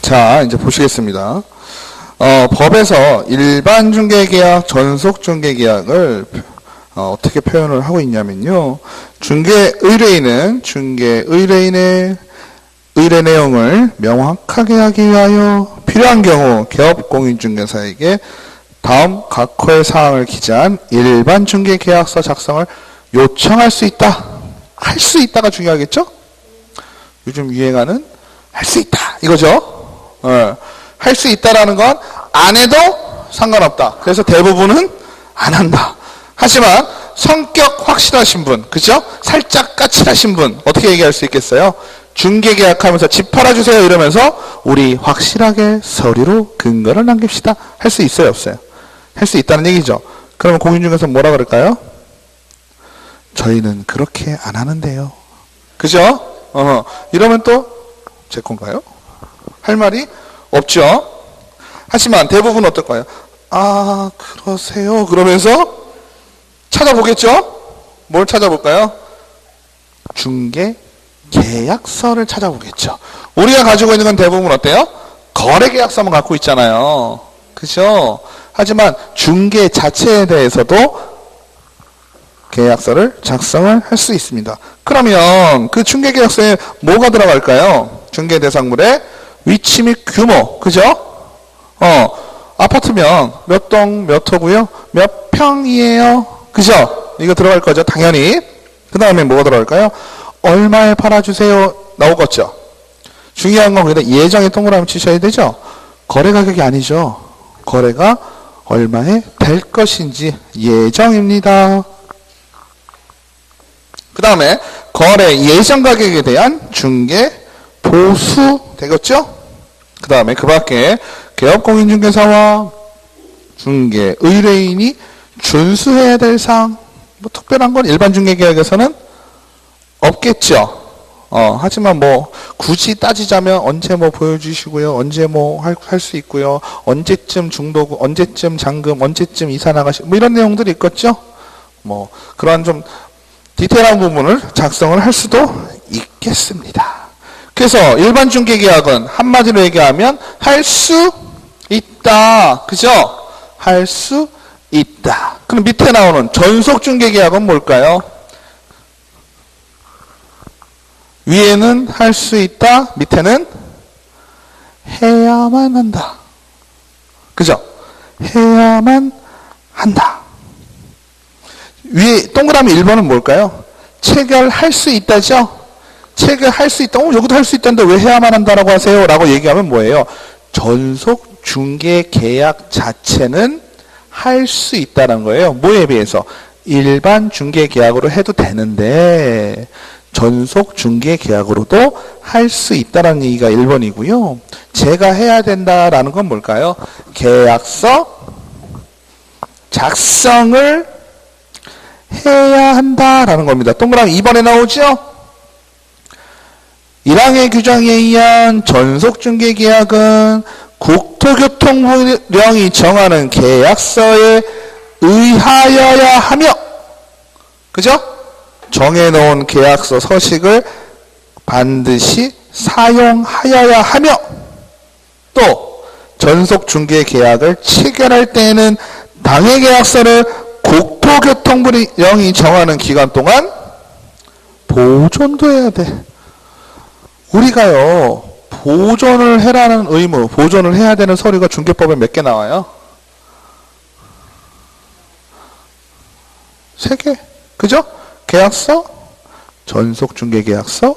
자, 이제 보시겠습니다. 법에서 일반 중개계약, 전속 중개계약을 어떻게 표현을 하고 있냐면요. 중개의뢰인은 중개의뢰인의 의뢰 내용을 명확하게 하기 위하여 필요한 경우 개업공인중개사에게 다음 각호의 사항을 기재한 일반 중개계약서 작성을 요청할 수 있다. 할 수 있다가 중요하겠죠? 요즘 유행하는 할 수 있다 이거죠. 할 수 있다라는 건 안 해도 상관없다. 그래서 대부분은 안 한다. 하지만 성격 확실하신 분, 그죠? 살짝 까칠하신 분 어떻게 얘기할 수 있겠어요? 중개계약하면서 집 팔아주세요 이러면서 우리 확실하게 서류로 근거를 남깁시다. 할 수 있어요, 없어요? 할 수 있다는 얘기죠. 그러면 공인중개사 뭐라 그럴까요? 저희는 그렇게 안 하는데요. 그죠? 이러면 또 제 건가요? 할 말이 없죠. 하지만 대부분 어떨까요? 아, 그러세요. 그러면서 찾아보겠죠? 뭘 찾아볼까요? 중개 계약서를 찾아보겠죠. 우리가 가지고 있는 건 대부분 어때요? 거래 계약서만 갖고 있잖아요. 그죠? 하지만 중개 자체에 대해서도 계약서를 작성을 할 수 있습니다. 그러면 그 중개 계약서에 뭐가 들어갈까요? 중개 대상물의 위치 및 규모, 그죠? 아파트명 몇 동 몇 호고요? 몇 평이에요? 그죠? 이거 들어갈 거죠, 당연히. 그 다음에 뭐가 들어갈까요? 얼마에 팔아주세요 나오겠죠. 중요한 건 거기다 예정에 동그라미 치셔야 되죠. 거래 가격이 아니죠. 거래가 얼마에 될 것인지 예정입니다. 그 다음에 거래 예정 가격에 대한 중개 보수 되겠죠. 그 다음에 그 밖에 개업공인중개사와 중개 의뢰인이 준수해야 될 사항, 뭐 특별한 건 일반 중개계약에서는 없겠죠. 하지만 뭐 굳이 따지자면 언제 뭐 보여주시고요, 언제 뭐 할 수 있고요, 언제쯤 중도금, 언제쯤 잔금, 언제쯤 이사 나가시고 뭐 이런 내용들이 있겠죠. 뭐 그런 좀 디테일한 부분을 작성을 할 수도 있겠습니다. 그래서 일반 중개계약은 한마디로 얘기하면 할 수 있다. 그죠? 할 수 있다. 그럼 밑에 나오는 전속 중개계약은 뭘까요? 위에는 할 수 있다. 밑에는 해야만 한다. 그죠? 해야만 한다. 위에 동그라미 1번은 뭘까요? 체결할 수 있다죠? 체결할 수 있다. 여기도 할 수 있다는데 왜 해야만 한다라고 하세요? 라고 얘기하면 뭐예요? 전속 중개 계약 자체는 할 수 있다는 거예요. 뭐에 비해서? 일반 중개 계약으로 해도 되는데 전속 중개 계약으로도 할 수 있다는 얘기가 1번이고요. 제가 해야 된다라는 건 뭘까요? 계약서 작성을 해야 한다라는 겁니다. 동그라미 2번에 나오죠? 1항의 규정에 의한 전속중개계약은 국토교통부령이 정하는 계약서에 의하여야 하며, 그죠? 정해놓은 계약서 서식을 반드시 사용하여야 하며, 또 전속중개계약을 체결할 때에는 당해 계약서를 국토교통부령이 정하는 기간 동안 보존도 해야 돼. 우리가요, 보존을 해라는 의무, 보존을 해야 되는 서류가 중개법에 몇 개 나와요? 3개. 그죠? 계약서, 전속중개계약서,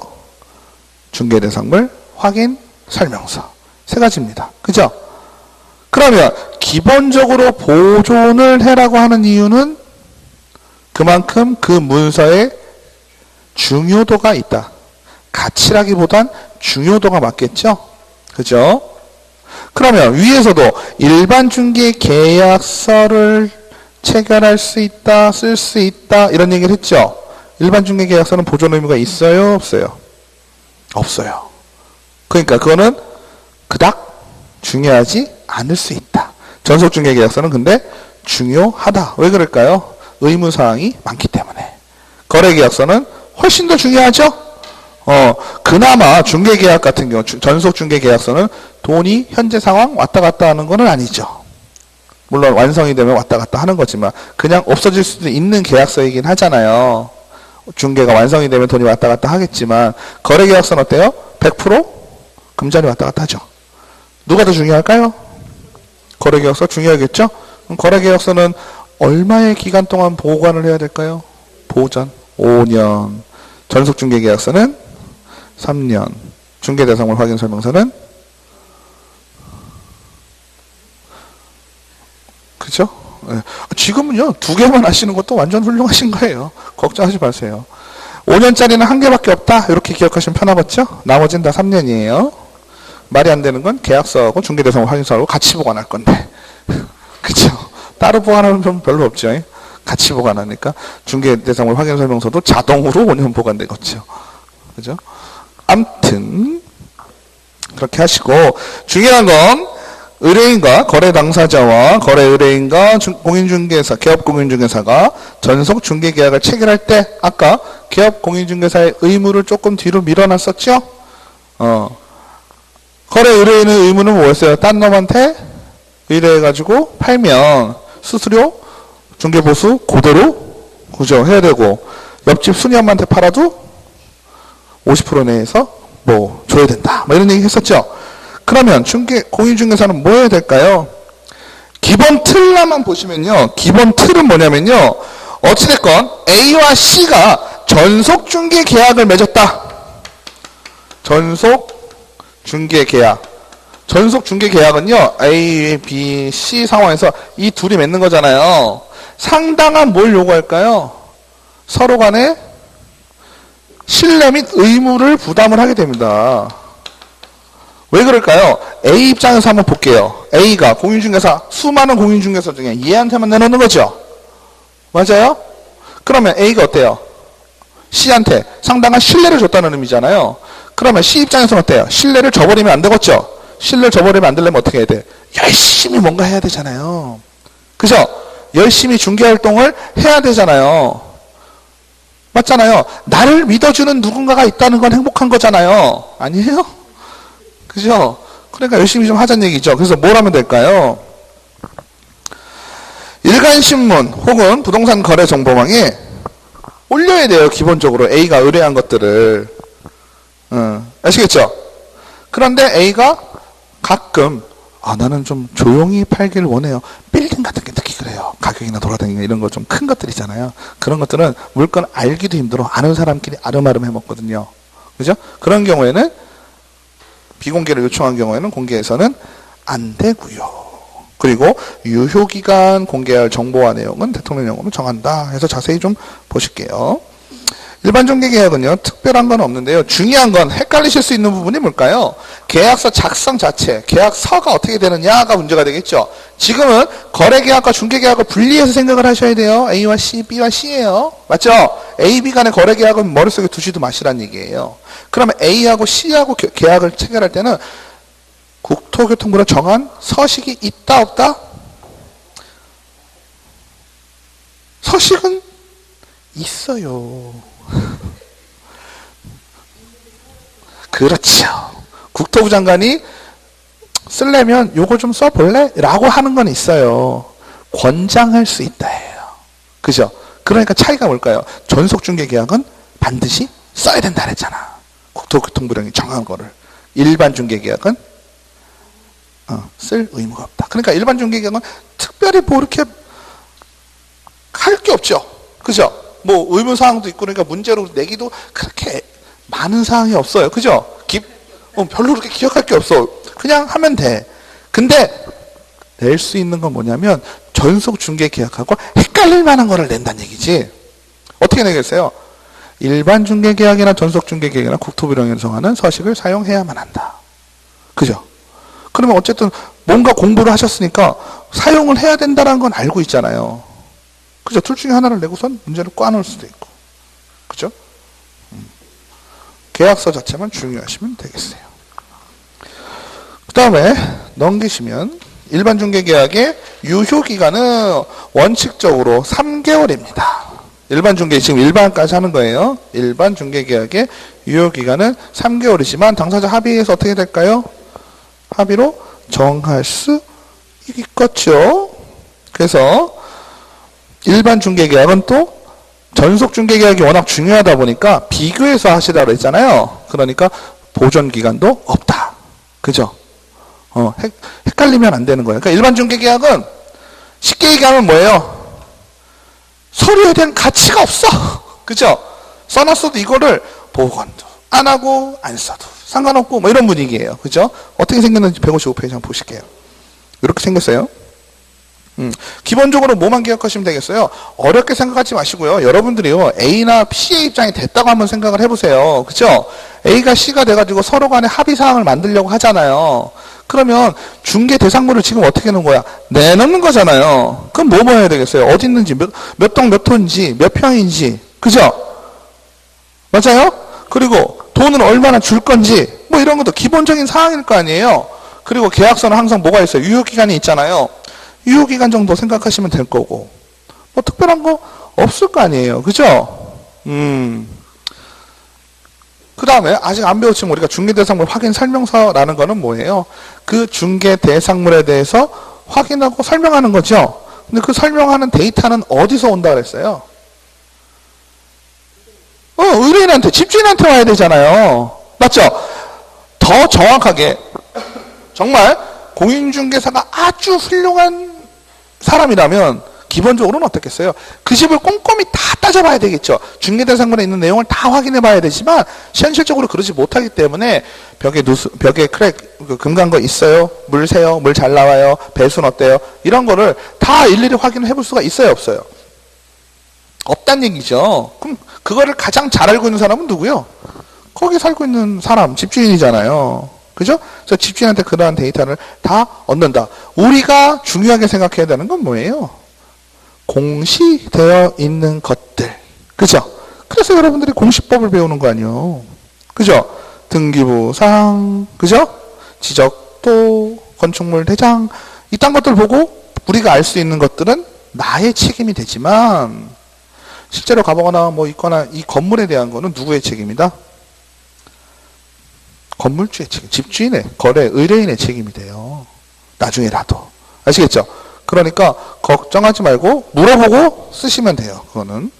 중개대상물, 확인, 설명서. 3가지입니다. 그죠? 그러면 기본적으로 보존을 해라고 하는 이유는 그만큼 그 문서에 중요도가 있다. 가치라기보단 중요도가 맞겠죠? 그죠? 그러면 위에서도 일반 중개 계약서를 체결할 수 있다, 쓸 수 있다 이런 얘기를 했죠? 일반 중개 계약서는 보존 의무가 있어요? 없어요? 없어요. 그러니까 그거는 그닥 중요하지 않을 수 있다. 전속 중개 계약서는 근데 중요하다. 왜 그럴까요? 의무사항이 많기 때문에. 거래 계약서는 훨씬 더 중요하죠? 그나마 중개계약 같은 경우, 전속 중개계약서는 돈이 현재 상황 왔다 갔다 하는 거는 아니죠. 물론 완성이 되면 왔다 갔다 하는 거지만 그냥 없어질 수도 있는 계약서이긴 하잖아요. 중개가 완성이 되면 돈이 왔다 갔다 하겠지만 거래계약서는 어때요? 100% 금전이 왔다 갔다 하죠. 누가 더 중요할까요? 거래계약서 중요하겠죠? 그럼 거래계약서는 얼마의 기간 동안 보관을 해야 될까요? 보전 5년. 전속중개계약서는 3년. 중개대상물 확인설명서는 그죠? 네. 지금은요 2개만 하시는 것도 완전 훌륭하신 거예요. 걱정하지 마세요. 5년짜리는 1개밖에 없다 이렇게 기억하시면 편하겠죠? 나머지는 다 3년이에요. 말이 안 되는 건 계약서하고 중개대상물 확인서하고 같이 보관할 건데 그죠? 따로 보관하는 건 별로 없죠. 같이 보관하니까 중개대상물 확인설명서도 자동으로 5년 보관되겠죠. 그죠? 암튼 그렇게 하시고 중요한 건 의뢰인과 거래 당사자와 거래 의뢰인과 공인중개사, 개업공인중개사가 전속 중개계약을 체결할 때 아까 개업공인중개사의 의무를 조금 뒤로 밀어놨었죠? 거래 의뢰인의 의무는 뭐였어요? 딴 놈한테 의뢰해가지고 팔면 수수료, 중개보수 그대로 그죠? 해야 되고 옆집 수녀한테 팔아도 50% 내에서 뭐 줘야 된다. 뭐 이런 얘기 했었죠? 그러면 공인중개사는 뭐 해야 될까요? 기본 틀만 보시면요. 기본 틀은 뭐냐면요. 어찌됐건 A와 C가 전속중개계약을 맺었다. 전속중개계약. 전속중개계약은요. A, B, C 상황에서 이 둘이 맺는 거잖아요. 상당한 뭘 요구할까요? 서로 간에 신뢰 및 의무를 부담을 하게 됩니다. 왜 그럴까요? A 입장에서 한번 볼게요. A가 공인중개사, 수많은 공인중개사 중에 얘한테만 내놓는 거죠. 맞아요? 그러면 A가 어때요? C한테 상당한 신뢰를 줬다는 의미잖아요. 그러면 C 입장에서는 어때요? 신뢰를 저버리면 안 되겠죠? 신뢰를 저버리면 안 되려면 어떻게 해야 돼? 열심히 뭔가 해야 되잖아요. 그죠? 열심히 중개활동을 해야 되잖아요. 맞잖아요. 나를 믿어주는 누군가가 있다는 건 행복한 거잖아요. 아니에요? 그죠? 그러니까 열심히 좀 하자는 얘기죠. 그래서 뭘 하면 될까요? 일간신문 혹은 부동산 거래 정보망에 올려야 돼요. 기본적으로 A가 의뢰한 것들을. 아시겠죠? 그런데 A가 가끔 나는 좀 조용히 팔기를 원해요. 빌딩 같은 게 특히 그래요. 가격이나 돌아다니는 이런 거 좀 큰 것들 있잖아요. 그런 것들은 물건 알기도 힘들어. 아는 사람끼리 아름아름 해먹거든요. 그죠? 그런 경우에는 비공개를 요청한 경우에는 공개해서는 안 되고요. 그리고 유효기간 공개할 정보와 내용은 대통령령으로 정한다 해서 자세히 좀 보실게요. 일반 중개계약은요. 특별한 건 없는데요. 중요한 건 헷갈리실 수 있는 부분이 뭘까요? 계약서 작성 자체, 계약서가 어떻게 되느냐가 문제가 되겠죠. 지금은 거래계약과 중개계약을 분리해서 생각을 하셔야 돼요. A와 C, B와 C예요. 맞죠? A, B 간의 거래계약은 머릿속에 두지도 마시란 얘기예요. 그러면 A하고 C하고 계약을 체결할 때는 국토교통부가 정한 서식이 있다 없다? 서식은 있어요. 그렇죠. 국토부 장관이 쓰려면 요거 좀 써볼래? 라고 하는 건 있어요. 권장할 수 있다 해요. 그죠? 그러니까 차이가 뭘까요? 전속중개계약은 반드시 써야 된다 그랬잖아. 국토교통부령이 정한 거를. 일반 중개계약은 쓸 의무가 없다. 그러니까 일반 중개계약은 특별히 뭐 이렇게 할 게 없죠. 그죠? 뭐 의무사항도 있고 그러니까 문제로 내기도 그렇게 많은 사항이 없어요. 그죠? 별로 그렇게 기억할 게 없어. 그냥 하면 돼. 근데 낼 수 있는 건 뭐냐면 전속중개계약하고 헷갈릴 만한 거를 낸다는 얘기지. 어떻게 내겠어요? 일반 중개계약이나 전속중개계약이나 국토부령이 정하는 서식을 사용해야만 한다. 그죠? 그러면 어쨌든 뭔가 공부를 하셨으니까 사용을 해야 된다는 건 알고 있잖아요. 그죠? 둘 중에 하나를 내고선 문제를 꽈놓을 수도 있고. 그죠? 계약서 자체만 중요하시면 되겠어요. 그 다음에 넘기시면 일반 중개계약의 유효기간은 원칙적으로 3개월입니다. 일반 중개, 지금 일반까지 하는 거예요. 일반 중개계약의 유효기간은 3개월이지만 당사자 합의해서 어떻게 될까요? 합의로 정할 수 있겠죠. 그래서 일반 중개계약은 또 전속 중개계약이 워낙 중요하다 보니까 비교해서 하시라고 했잖아요. 그러니까 보존기간도 없다. 그죠? 헷갈리면 안 되는 거예요. 그러니까 일반 중개계약은 쉽게 얘기하면 뭐예요? 서류에 대한 가치가 없어. 그죠? 써놨어도 이거를 보관도 안 하고 안 써도 상관없고 뭐 이런 분위기예요. 그죠? 어떻게 생겼는지 155페이지 한번 보실게요. 이렇게 생겼어요. 기본적으로 뭐만 기억하시면 되겠어요? 어렵게 생각하지 마시고요. 여러분들이요, A나 C의 입장이 됐다고 한번 생각을 해보세요. 그죠? A가 C가 돼가지고 서로 간에 합의사항을 만들려고 하잖아요. 그러면 중개 대상물을 지금 어떻게 하는 거야? 내놓는 거잖아요. 그럼 뭐 해야 되겠어요? 어디 있는지, 몇 동 몇 호인지, 몇 평인지. 그죠? 맞아요? 그리고 돈을 얼마나 줄 건지, 뭐 이런 것도 기본적인 사항일 거 아니에요? 그리고 계약서는 항상 뭐가 있어요? 유효기간이 있잖아요. 유효기간 정도 생각하시면 될 거고, 뭐 특별한 거 없을 거 아니에요. 그죠? 그 다음에 아직 안 배웠지만 우리가 중개대상물 확인 설명서라는 거는 뭐예요? 그 중개대상물에 대해서 확인하고 설명하는 거죠. 근데 그 설명하는 데이터는 어디서 온다 그랬어요? 의뢰인한테, 집주인한테 와야 되잖아요. 맞죠? 더 정확하게 정말 공인중개사가 아주 훌륭한 사람이라면 기본적으로는 어떻겠어요? 그 집을 꼼꼼히 다 따져봐야 되겠죠. 중개대상물에 있는 내용을 다 확인해 봐야 되지만 현실적으로 그러지 못하기 때문에 벽에 크랙 금간 거 있어요? 물 새요? 물 잘 나와요? 배수는 어때요? 이런 거를 다 일일이 확인해 볼 수가 있어요? 없어요? 없단 얘기죠. 그럼 그거를 가장 잘 알고 있는 사람은 누구요? 거기 살고 있는 사람, 집주인이잖아요. 그죠? 그래서 집주인한테 그러한 데이터를 다 얻는다. 우리가 중요하게 생각해야 되는 건 뭐예요? 공시되어 있는 것들. 그죠? 그래서 여러분들이 공시법을 배우는 거 아니에요. 그죠? 등기부상, 그죠? 지적도, 건축물 대장, 이딴 것들 보고 우리가 알 수 있는 것들은 나의 책임이 되지만 실제로 가보거나 뭐 있거나 이 건물에 대한 거는 누구의 책임이다? 건물주의 책임, 집주인의, 거래, 의뢰인의 책임이 돼요. 나중에라도. 아시겠죠? 그러니까 걱정하지 말고 물어보고 쓰시면 돼요. 그거는.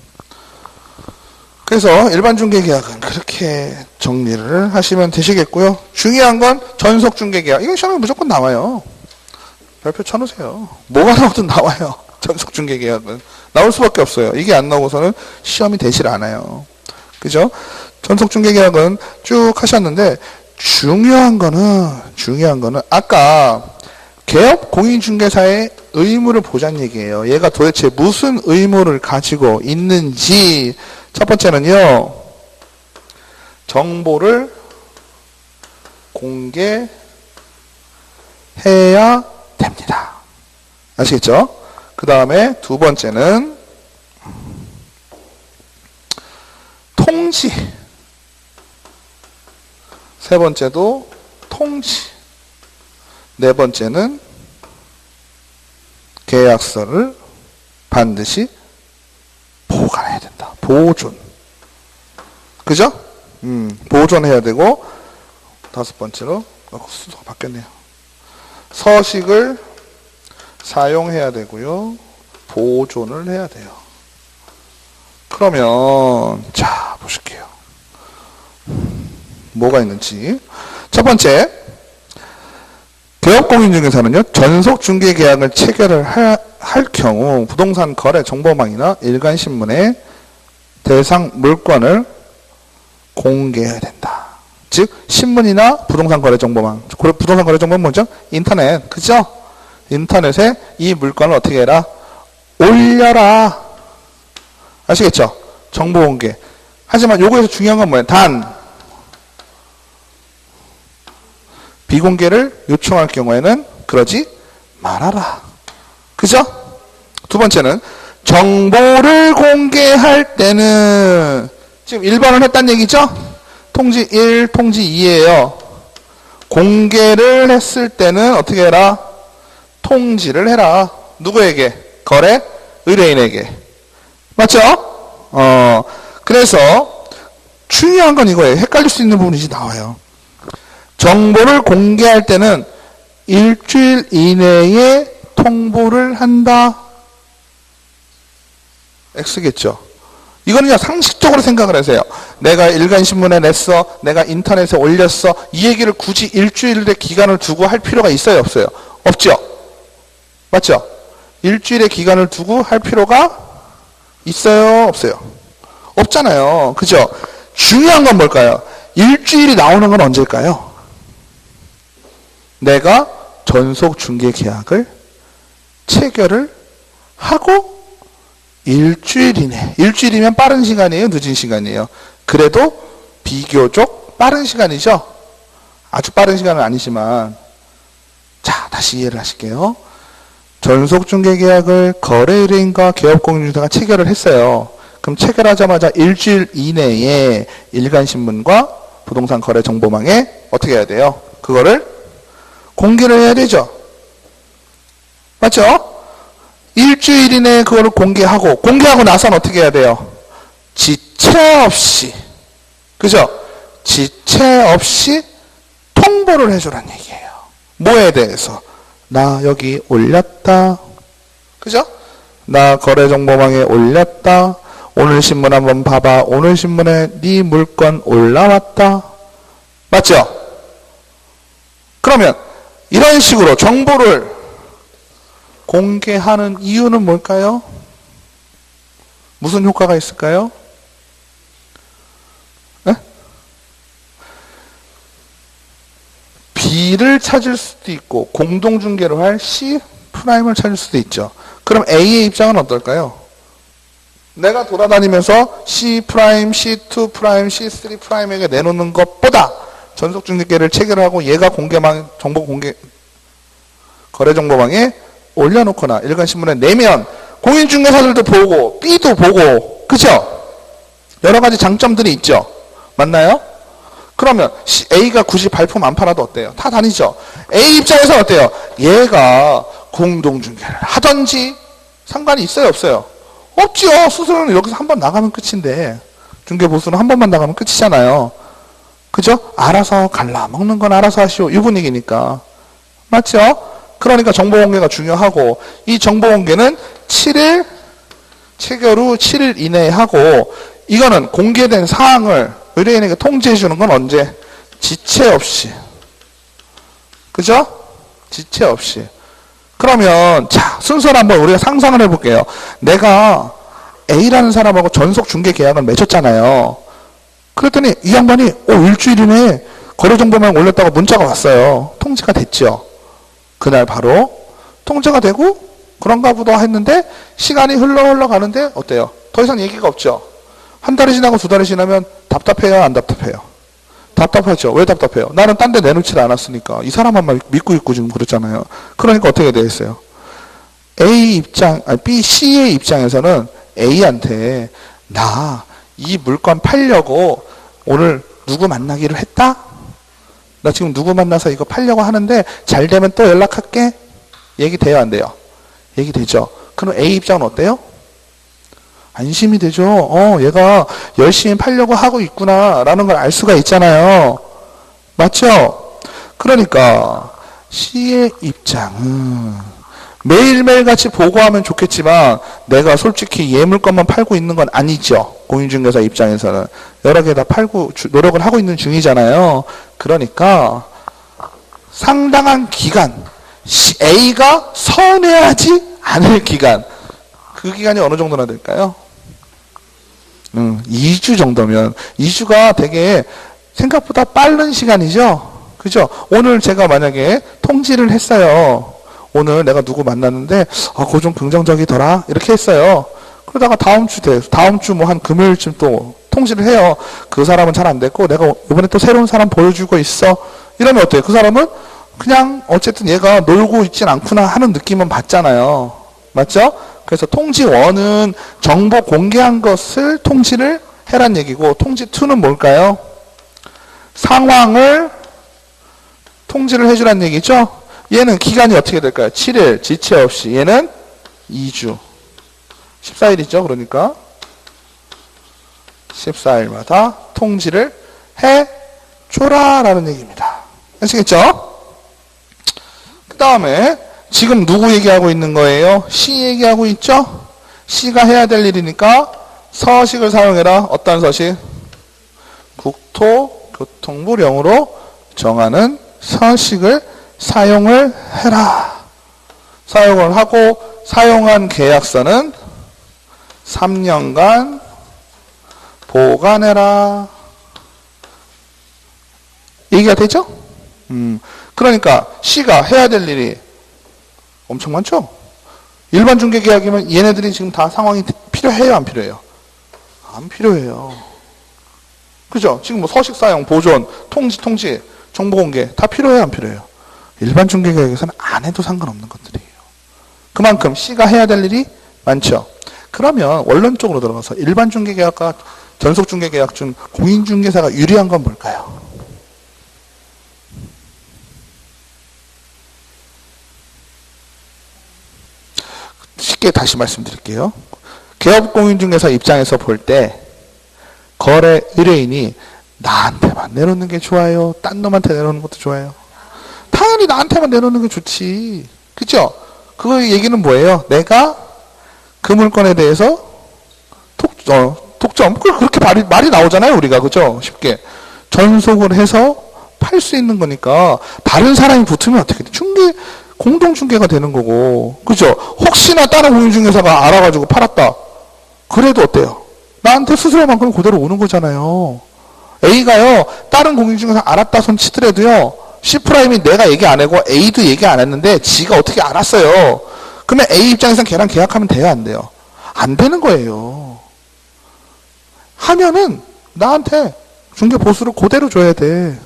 그래서 일반 중개계약은 그렇게 정리를 하시면 되시겠고요. 중요한 건 전속 중개계약. 이건 시험에 무조건 나와요. 별표 쳐놓으세요. 뭐가 나오든 나와요. 전속 중개계약은. 나올 수밖에 없어요. 이게 안 나오고서는 시험이 되질 않아요. 그죠? 전속 중개계약은 쭉 하셨는데 중요한 거는 아까 개업 공인중개사의 의무를 보자는 얘기예요. 얘가 도대체 무슨 의무를 가지고 있는지. 첫 번째는요, 정보를 공개해야 됩니다. 아시겠죠? 그 다음에 두 번째는 통지. 세 번째도 통지. 네 번째는 계약서를 반드시 보관해야 된다. 보존. 그죠? 보존해야 되고, 다섯 번째로, 순서가 바뀌었네요. 서식을 사용해야 되고요. 보존을 해야 돼요. 그러면, 자, 보실게요. 뭐가 있는지. 첫 번째, 개업공인중개사는요, 전속 중개계약을 체결을 할 경우 부동산 거래 정보망이나 일간신문에 대상 물건을 공개해야 된다. 즉 신문이나 부동산 거래 정보망. 부동산 거래 정보는 뭐죠? 인터넷. 그죠? 인터넷에 이 물건을 어떻게 해라? 올려라. 아시겠죠? 정보 공개. 하지만 요거에서 중요한 건 뭐예요? 단 비공개를 요청할 경우에는 그러지 말아라. 그죠? 두 번째는 정보를 공개할 때는 지금 1번을 했단 얘기죠? 통지 1, 통지 2예요. 공개를 했을 때는 어떻게 해라? 통지를 해라. 누구에게? 거래? 의뢰인에게. 맞죠? 그래서 중요한 건 이거예요. 헷갈릴 수 있는 부분이 나와요. 정보를 공개할 때는 일주일 이내에 통보를 한다. X겠죠. 이거는 그냥 상식적으로 생각을 하세요. 내가 일간신문에 냈어. 내가 인터넷에 올렸어. 이 얘기를 굳이 일주일의 기간을 두고 할 필요가 있어요? 없어요? 없죠? 맞죠? 일주일의 기간을 두고 할 필요가 있어요? 없어요? 없잖아요. 그죠? 중요한 건 뭘까요? 일주일이 나오는 건 언제일까요? 내가 전속 중개 계약을 체결을 하고 일주일 이내. 일주일이면 빠른 시간이에요? 늦은 시간이에요? 그래도 비교적 빠른 시간이죠? 아주 빠른 시간은 아니지만, 자, 다시 이해를 하실게요. 전속 중개 계약을 거래 의뢰인과 개업공인중개사가 체결을 했어요. 그럼 체결하자마자 일주일 이내에 일간신문과 부동산 거래 정보망에 어떻게 해야 돼요? 그거를 공개를 해야 되죠? 맞죠? 일주일 이내에 그거를 공개하고 나서는 어떻게 해야 돼요? 지체 없이, 그죠? 지체 없이 통보를 해주란 얘기예요. 뭐에 대해서? 나 여기 올렸다. 그죠? 나 거래정보망에 올렸다. 오늘 신문 한번 봐봐. 오늘 신문에 네 물건 올라왔다. 맞죠? 그러면 이런 식으로 정보를 공개하는 이유는 뭘까요? 무슨 효과가 있을까요? 네? B를 찾을 수도 있고 공동중개로 할 C'을 찾을 수도 있죠. 그럼 A의 입장은 어떨까요? 내가 돌아다니면서 C', C2', C3'에게 내놓는 것보다 전속중개를 체결하고 얘가 거래정보망에 올려놓거나 일간신문에 내면 공인중개사들도 보고 B도 보고, 그죠? 여러 가지 장점들이 있죠. 맞나요? 그러면 A가 굳이 발품 안 팔아도 어때요? 다 다니죠. A 입장에서 어때요? 얘가 공동중개를 하든지 상관이 있어요? 없어요? 없죠. 수수료는 여기서 한 번 나가면 끝인데 중개보수는 한 번만 나가면 끝이잖아요. 그죠? 알아서 갈라먹는 건 알아서 하시오. 이 분위기니까. 맞죠? 그러니까 정보공개가 중요하고, 이 정보공개는 7일 체결 후 7일 이내에 하고, 이거는 공개된 사항을 의뢰인에게 통지해 주는 건 언제? 지체 없이. 그죠? 지체 없이. 그러면 자, 순서를 한번 우리가 상상을 해볼게요. 내가 A라는 사람하고 전속 중개 계약을 맺었잖아요. 그랬더니 이 양반이 일주일 이내에 거래정보망 올렸다고 문자가 왔어요. 통지가 됐죠. 그날 바로 통지가 되고 그런가 보다 했는데 시간이 흘러가는데 어때요? 더 이상 얘기가 없죠. 한 달이 지나고 두 달이 지나면 답답해요? 안 답답해요? 답답하죠. 왜 답답해요? 나는 딴 데 내놓지 않았으니까. 이 사람만 믿고 있고 지금 그렇잖아요. 그러니까 어떻게 돼 있어요? C의 입장에서는 A한테 나 이 물건 팔려고 오늘 누구 만나기로 했다? 나 지금 누구 만나서 이거 팔려고 하는데 잘 되면 또 연락할게. 얘기 돼요? 안 돼요? 얘기 되죠. 그럼 A 입장은 어때요? 안심이 되죠. 얘가 열심히 팔려고 하고 있구나 라는 걸 알 수가 있잖아요. 맞죠? 그러니까 C의 입장은 매일매일 같이 보고하면 좋겠지만 내가 솔직히 얘 물건만 팔고 있는 건 아니죠. 공인중개사 입장에서는 여러 개 다 팔고 노력을 하고 있는 중이잖아요. 그러니까 상당한 기간, A가 서운해하지 않을 기간, 그 기간이 어느 정도나 될까요? 2주 정도면, 2주가 되게 생각보다 빠른 시간이죠? 그죠? 오늘 제가 만약에 통지를 했어요. 오늘 내가 누구 만났는데, 그거 좀 긍정적이더라. 이렇게 했어요. 그러다가 다음 주 뭐 한 금요일쯤 또 통지를 해요. 그 사람은 잘 안 됐고, 내가 이번에 또 새로운 사람 보여주고 있어. 이러면 어때요? 그 사람은 그냥 어쨌든 얘가 놀고 있진 않구나 하는 느낌은 받잖아요. 맞죠? 그래서 통지 1은 정보 공개한 것을 통지를 해란 얘기고, 통지 2는 뭘까요? 상황을 통지를 해주란 얘기죠? 얘는 기간이 어떻게 될까요? 7일, 지체 없이. 얘는 2주. 14일이죠, 그러니까. 14일마다 통지를 해줘라라는 얘기입니다. 아시겠죠? 그 다음에 지금 누구 얘기하고 있는 거예요? 시 얘기하고 있죠? 시가 해야 될 일이니까 서식을 사용해라. 어떤 서식? 국토교통부령으로 정하는 서식을 사용을 해라. 사용을 하고 사용한 계약서는 3년간 보관해라. 얘기가 되죠? 그러니까 시가 해야 될 일이 엄청 많죠? 일반 중개계약이면 얘네들이 지금 다 상황이 필요해요? 안 필요해요? 안 필요해요. 그죠? 지금 뭐 서식 사용, 보존, 통지, 정보 공개 다 필요해요? 안 필요해요? 일반 중개계약에서는 안 해도 상관없는 것들이에요. 그만큼 C가 해야 될 일이 많죠. 그러면 원론적으로 들어가서 일반 중개계약과 전속 중개계약 중 공인중개사가 유리한 건 뭘까요? 쉽게 다시 말씀드릴게요. 개업공인중개사 입장에서 볼 때 거래 의뢰인이 나한테만 내놓는 게 좋아요? 딴 놈한테 내놓는 것도 좋아요? 당연히 나한테만 내놓는 게 좋지. 그죠? 그 얘기는 뭐예요? 내가 그 물건에 대해서 독점. 그렇게 말이 나오잖아요, 우리가. 그죠? 쉽게. 전속을 해서 팔 수 있는 거니까 다른 사람이 붙으면 어떻게 돼? 공동중개가 되는 거고. 그죠? 혹시나 다른 공인중개사가 알아가지고 팔았다. 그래도 어때요? 나한테 수수료만큼 그대로 오는 거잖아요. A가요, 다른 공인중개사 알았다 손 치더라도요, C'이 내가 얘기 안 하고 A도 얘기 안 했는데 지가 어떻게 알았어요. 그러면 A 입장에서는 걔랑 계약하면 돼요, 안 돼요? 안 되는 거예요. 하면은 나한테 중개 보수를 그대로 줘야 돼.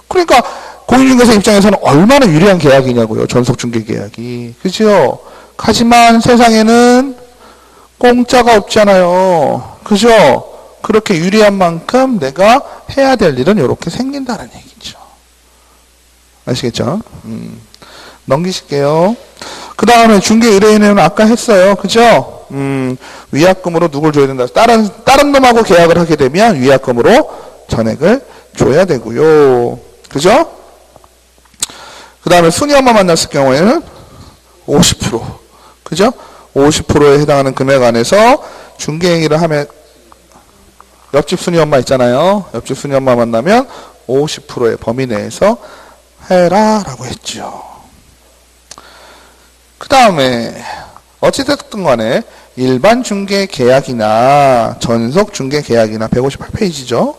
그러니까 공인중개사 입장에서는 얼마나 유리한 계약이냐고요. 전속 중개 계약이. 그죠? 하지만 세상에는 공짜가 없잖아요. 그죠? 그렇게 유리한 만큼 내가 해야 될 일은 이렇게 생긴다는 얘기죠. 아시겠죠? 넘기실게요. 그 다음에 중개 의뢰인은 아까 했어요. 그죠? 위약금으로 누굴 줘야 된다. 다른 놈하고 계약을 하게 되면 위약금으로 전액을 줘야 되고요. 그죠? 그 다음에 순위 엄마 만났을 경우에는 50%. 그죠? 50%에 해당하는 금액 안에서 중개행위를 하면 옆집 순위 엄마 있잖아요. 옆집 순위 엄마 만나면 50%의 범위 내에서 해라 라고 했죠. 그 다음에 어찌됐든 간에 일반 중개 계약이나 전속 중개 계약이나 158페이지죠.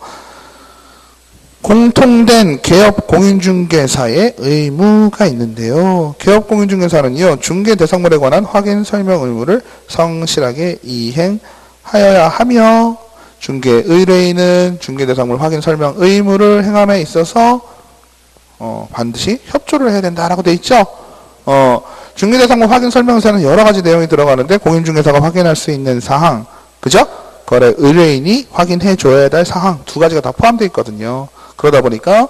공통된 개업 공인중개사의 의무가 있는데요. 개업 공인중개사는요, 중개 대상물에 관한 확인 설명 의무를 성실하게 이행하여야 하며, 중개 의뢰인은 중개 대상물 확인 설명 의무를 행함에 있어서 반드시 협조를 해야 된다라고 돼 있죠. 중개 대상물 확인 설명서는 여러 가지 내용이 들어가는데 공인중개사가 확인할 수 있는 사항, 그죠? 거래 의뢰인이 확인해 줘야 될 사항 두 가지가 다 포함되어 있거든요. 그러다 보니까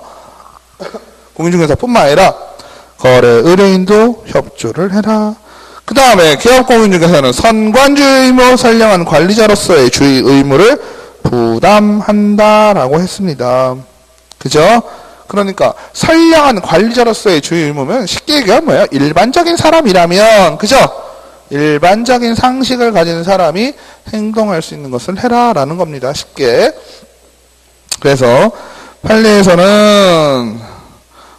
공인중개사뿐만 아니라 거래 의뢰인도 협조를 해라. 그 다음에 개업공인중개사는 선관주의 의무 선량한 관리자로서의 주의 의무를 부담한다라고 했습니다. 그죠? 그러니까 선량한 관리자로서의 주의 의무면 쉽게 얘기하면 뭐예요? 일반적인 사람이라면, 그죠? 일반적인 상식을 가진 사람이 행동할 수 있는 것을 해라라는 겁니다. 쉽게. 그래서 판례에서는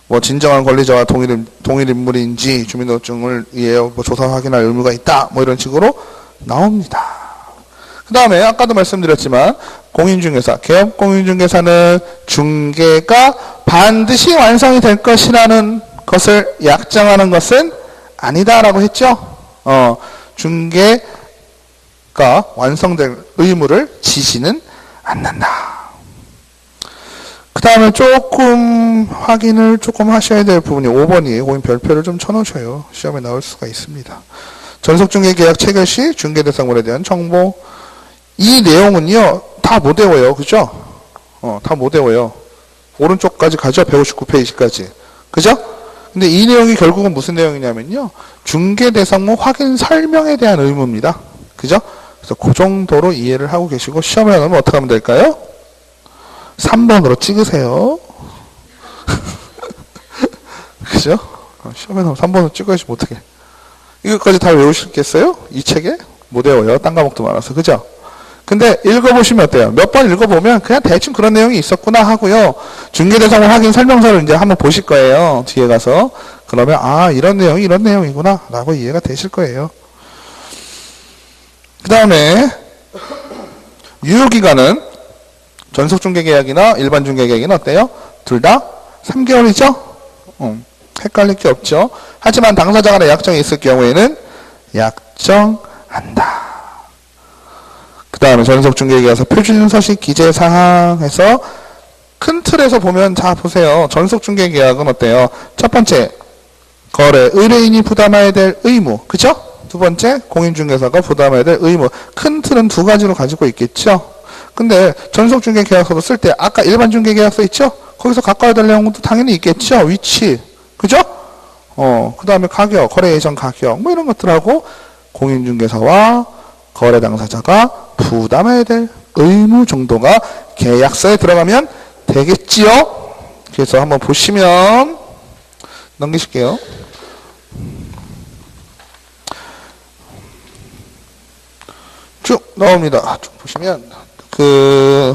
뭐 진정한 권리자와 동일 인물인지 주민등록증을 위해 뭐 조사 확인할 의무가 있다. 뭐 이런 식으로 나옵니다. 그 다음에 아까도 말씀드렸지만 공인중개사, 개업공인중개사는 중개가 반드시 완성이 될 것이라는 것을 약정하는 것은 아니다라고 했죠. 중개가 완성될 의무를 지시는 않는다. 그 다음에 조금 확인을 하셔야 될 부분이 5번이에요. 거기 별표를 좀 쳐놓으셔요. 시험에 나올 수가 있습니다. 전속중개계약 체결 시 중개대상물에 대한 정보. 이 내용은요, 다 못 외워요. 그죠? 다 못 외워요. 오른쪽까지 가죠? 159페이지까지. 그죠? 근데 이 내용이 결국은 무슨 내용이냐면요. 중개대상물 확인 설명에 대한 의무입니다. 그죠? 그래서 그 정도로 이해를 하고 계시고, 시험에 나오면 어떻게 하면 될까요? 3번으로 찍으세요. 그죠? 시험에서 3번으로 찍어야지 못하게. 이것까지 다 외우시겠어요? 이 책에? 못 외워요. 딴 과목도 많아서. 그죠? 근데 읽어보시면 어때요? 몇 번 읽어보면 그냥 대충 그런 내용이 있었구나 하고요. 중개대상호 확인 설명서를 이제 한번 보실 거예요. 뒤에 가서. 그러면 아 이런 내용이 이런 내용이구나 라고 이해가 되실 거예요. 그 다음에 유효기간은 전속중개계약이나 일반중개계약이나 어때요? 둘 다 3개월이죠? 헷갈릴 게 없죠. 하지만 당사자 간에 약정이 있을 경우에는 약정한다. 그 다음에 전속중개계약서 표준서식 기재사항에서 큰 틀에서 보면 자 보세요. 전속중개계약은 어때요? 첫 번째 거래 의뢰인이 부담해야 될 의무, 그죠? 두 번째 공인중개사가 부담해야 될 의무. 큰 틀은 두 가지로 가지고 있겠죠. 근데 전속중개계약서도 쓸 때 아까 일반중개계약서 있죠? 거기서 가까워야 될 내용도 당연히 있겠죠. 위치, 그죠? 그 다음에 가격, 거래 예정 가격 뭐 이런 것들하고 공인중개사와 거래 당사자가 부담해야 될 의무 정도가 계약서에 들어가면 되겠지요. 그래서 한번 보시면 넘기실게요. 쭉 나옵니다. 쭉 보시면 그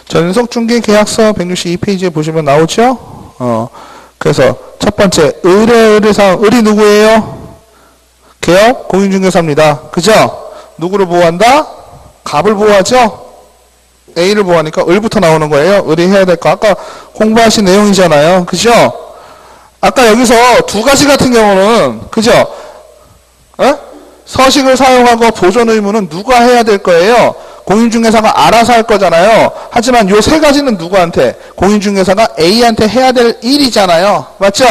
전속중개계약서 162페이지에 보시면 나오죠. 그래서 첫 번째 의뢰사항 의뢰 누구예요? 개업 공인중개사입니다. 그죠? 누구를 보호한다? 갑을 보호하죠? A를 보호하니까 을부터 나오는 거예요. 의뢰해야 될 거. 아까 공부하신 내용이잖아요. 그죠? 아까 여기서 두 가지 같은 경우는, 그죠? 서식을 사용하고 보존 의무는 누가 해야 될 거예요? 공인중개사가 알아서 할 거잖아요. 하지만 요 세 가지는 누구한테? 공인중개사가 A한테 해야 될 일이잖아요. 맞죠?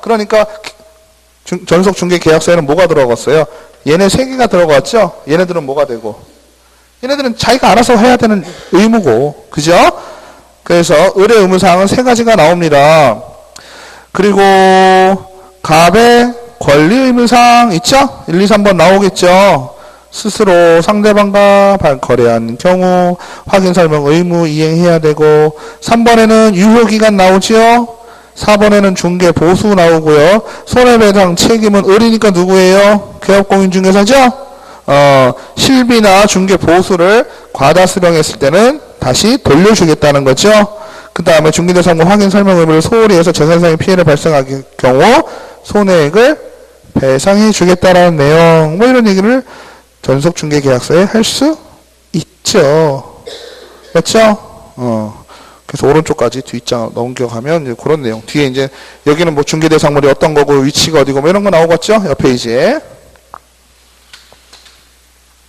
그러니까 전속중개계약서에는 뭐가 들어갔어요? 얘네 세 개가 들어갔죠? 얘네들은 뭐가 되고? 얘네들은 자기가 알아서 해야 되는 의무고. 그죠? 그래서 의뢰 의무사항은 세 가지가 나옵니다. 그리고 갑의 권리 의무사항 있죠? 1, 2, 3번 나오겠죠? 스스로 상대방과 거래한 경우 확인 설명 의무 이행해야 되고 3번에는 유효기간 나오죠? 4번에는 중개 보수 나오고요. 손해배상 책임은 을이니까 누구예요? 개업공인중개사죠? 실비나 중개 보수를 과다 수령했을 때는 다시 돌려주겠다는 거죠. 그 다음에 중개대상호 확인 설명 의무를 소홀히 해서 재산상의 피해를 발생할 경우 손해액을 배상해 주겠다라는 내용, 뭐 이런 얘기를 전속중개계약서에 할 수 있죠. 맞죠? 그래서 오른쪽까지 뒷장 넘겨가면 이제 그런 내용. 뒤에 이제 여기는 뭐 중개대상물이 어떤 거고 위치가 어디고 뭐 이런 거 나오겠죠? 옆 페이지에.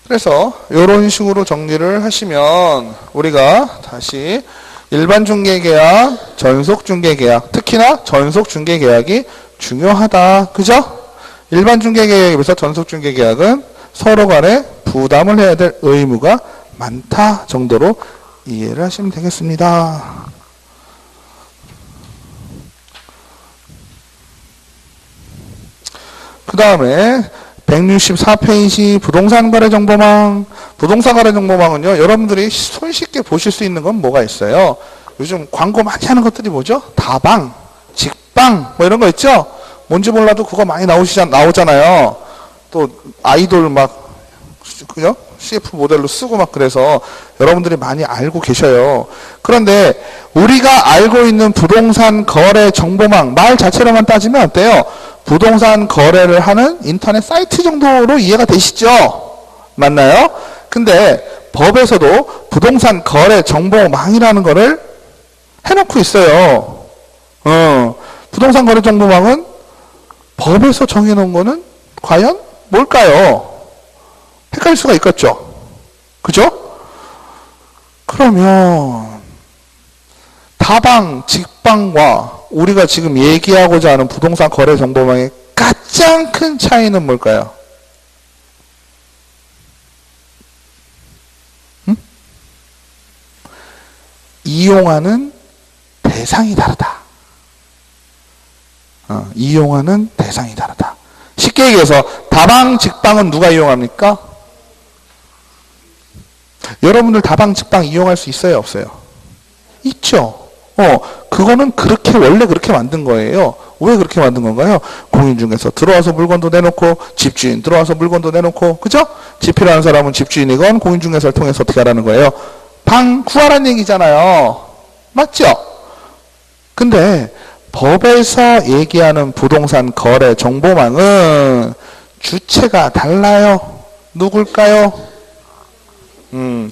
그래서 이런 식으로 정리를 하시면 우리가 다시 일반 중개계약, 전속 중개계약, 특히나 전속 중개계약이 중요하다. 그죠? 일반 중개계약에 비해서 전속 중개계약은 서로 간에 부담을 해야 될 의무가 많다 정도로 이해를 하시면 되겠습니다. 그 다음에 164페이지 부동산 거래 정보망. 부동산 거래 정보망은요, 여러분들이 손쉽게 보실 수 있는 건 뭐가 있어요? 요즘 광고 많이 하는 것들이 뭐죠? 다방, 직방, 뭐 이런 거 있죠? 뭔지 몰라도 그거 많이 나오잖아요. 또 아이돌 막, 그죠? CF 모델로 쓰고 막 그래서 여러분들이 많이 알고 계셔요. 그런데 우리가 알고 있는 부동산 거래 정보망, 말 자체로만 따지면 어때요? 부동산 거래를 하는 인터넷 사이트 정도로 이해가 되시죠? 맞나요? 근데 법에서도 부동산 거래 정보망이라는 거를 해놓고 있어요. 부동산 거래 정보망은 법에서 정해놓은 거는 과연 뭘까요? 헷갈릴 수가 있겠죠? 그죠? 그러면 다방, 직방과 우리가 지금 얘기하고자 하는 부동산 거래 정보망의 가장 큰 차이는 뭘까요? 이용하는 대상이 다르다. 이용하는 대상이 다르다. 쉽게 얘기해서 다방, 직방은 누가 이용합니까? 여러분들 다방, 직방 이용할 수 있어요? 없어요? 있죠. 그거는 원래 그렇게 만든 거예요. 왜 그렇게 만든 건가요? 공인중개사 들어와서 물건도 내놓고, 집주인 들어와서 물건도 내놓고, 그죠? 집 필요한 사람은 집주인이건 공인중개사를 통해서 어떻게 하라는 거예요? 방 구하라는 얘기잖아요. 맞죠? 근데 법에서 얘기하는 부동산 거래 정보망은 주체가 달라요. 누굴까요?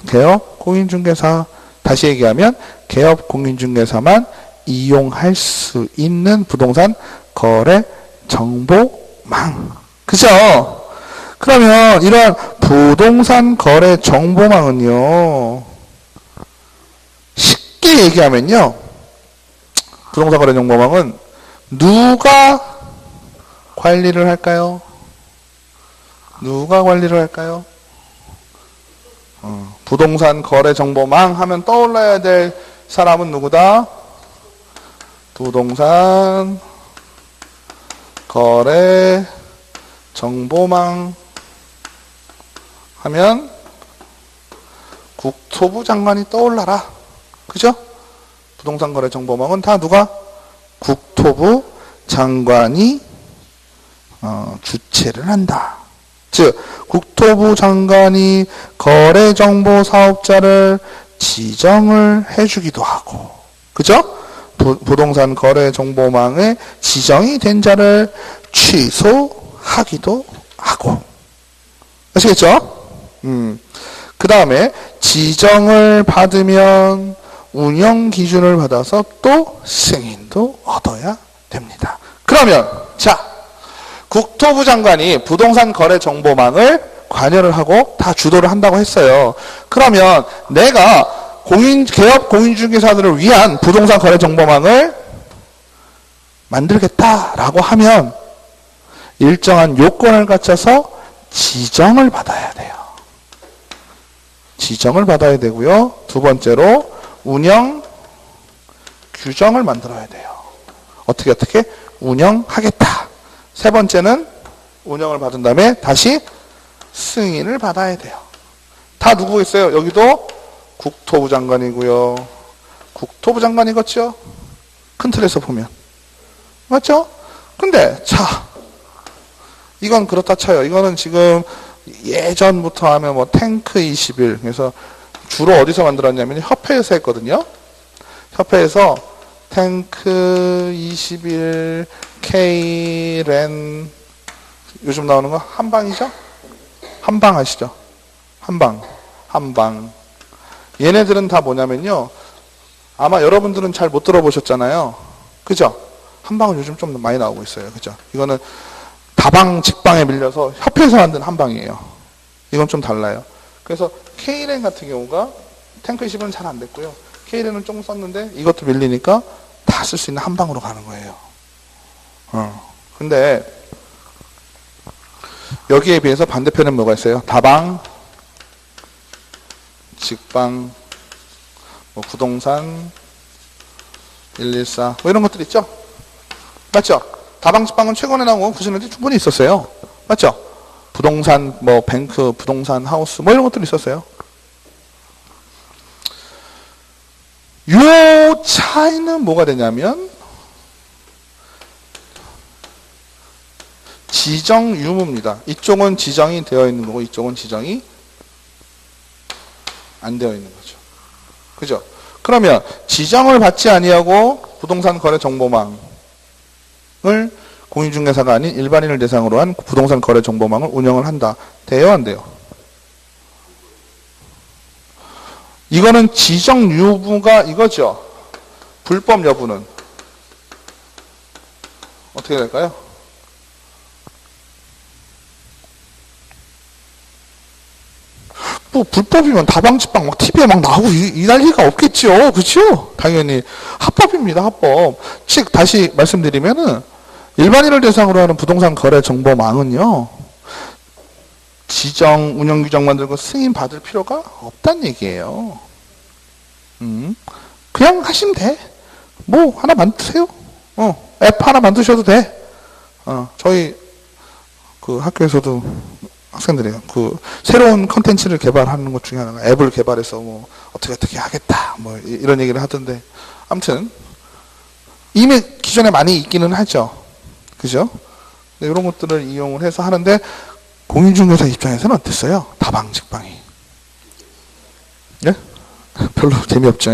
개업 공인중개사. 다시 얘기하면 개업 공인중개사만 이용할 수 있는 부동산 거래 정보망. 그죠? 그러면 이러한 부동산 거래 정보망은요, 쉽게 얘기하면요, 부동산 거래 정보망은 누가 관리를 할까요? 누가 관리를 할까요? 부동산 거래 정보망 하면 떠올라야 될 사람은 누구다? 부동산 거래 정보망 하면 국토부 장관이 떠올라라. 그죠? 부동산 거래 정보망은 다 누가? 국토부 장관이 주체를 한다. 즉 국토부 장관이 거래정보 사업자를 지정을 해주기도 하고, 그죠? 부동산 거래정보망에 지정이 된 자를 취소하기도 하고. 아시겠죠? 그 다음에 지정을 받으면 운영 기준을 받아서 또 승인도 얻어야 됩니다. 그러면 자, 국토부 장관이 부동산 거래 정보망을 관여를 하고 다 주도를 한다고 했어요. 그러면 내가 개업 공인중개사들을 위한 부동산 거래 정보망을 만들겠다라고 하면 일정한 요건을 갖춰서 지정을 받아야 돼요. 지정을 받아야 되고요. 두 번째로 운영 규정을 만들어야 돼요. 어떻게 운영하겠다. 세 번째는 운영을 받은 다음에 다시 승인을 받아야 돼요. 다 누구 있어요? 여기도 국토부 장관이고요. 국토부 장관이겠죠? 큰 틀에서 보면. 맞죠? 근데 자, 이건 그렇다 쳐요. 이거는 지금 예전부터 하면 뭐 탱크 21, 그래서 주로 어디서 만들었냐면 협회에서 했거든요. 협회에서 탱크 21, K렌, 요즘 나오는 거 한방이죠? 한방 아시죠? 한방. 얘네들은 다 뭐냐면요, 아마 여러분들은 잘 못 들어보셨잖아요. 그죠? 한방은 요즘 좀 많이 나오고 있어요. 그죠? 이거는 다방, 직방에 밀려서 협회에서 만든 한방이에요. 이건 좀 달라요. 그래서 K렌 같은 경우가 탱크 20은 잘 안 됐고요. K렌은 조금 썼는데 이것도 밀리니까 다 쓸 수 있는 한방으로 가는 거예요. 근데 여기에 비해서 반대편은 뭐가 있어요? 다방, 직방, 뭐 부동산, 114, 뭐 이런 것들 있죠? 맞죠? 다방, 직방은 최근에 나온 건 90년대 충분히 있었어요. 맞죠? 부동산, 뭐 뱅크, 부동산, 하우스, 뭐 이런 것들이 있었어요. 요 차이는 뭐가 되냐면 지정 유무입니다. 이쪽은 지정이 되어 있는 거고 이쪽은 지정이 안 되어 있는 거죠. 그죠? 그러면 지정을 받지 아니하고 부동산 거래 정보망을 공인중개사가 아닌 일반인을 대상으로 한 부동산 거래 정보망을 운영을 한다. 돼요, 안 돼요? 이거는 지정 유무가 이거죠. 불법 여부는 어떻게 될까요? 뭐 불법이면 다방직방 막 TV에 막 나오고 이 난리가 없겠죠. 그렇죠? 당연히 합법입니다. 합법. 즉 다시 말씀드리면은 일반인을 대상으로 하는 부동산 거래 정보망은요, 지정, 운영 규정 만들고 승인 받을 필요가 없다는 얘기예요. 그냥 하시면 돼. 뭐 하나 만드세요. 앱 하나 만드셔도 돼. 저희 그 학교에서도 학생들이요. 그 새로운 컨텐츠를 개발하는 것 중에 하나가 앱을 개발해서 뭐 어떻게 하겠다 뭐 이런 얘기를 하던데, 아무튼 이미 기존에 많이 있기는 하죠. 그죠? 이런 것들을 이용을 해서 하는데 공인중개사 입장에서는 어땠어요? 다방직방이. 예? 별로 재미없죠.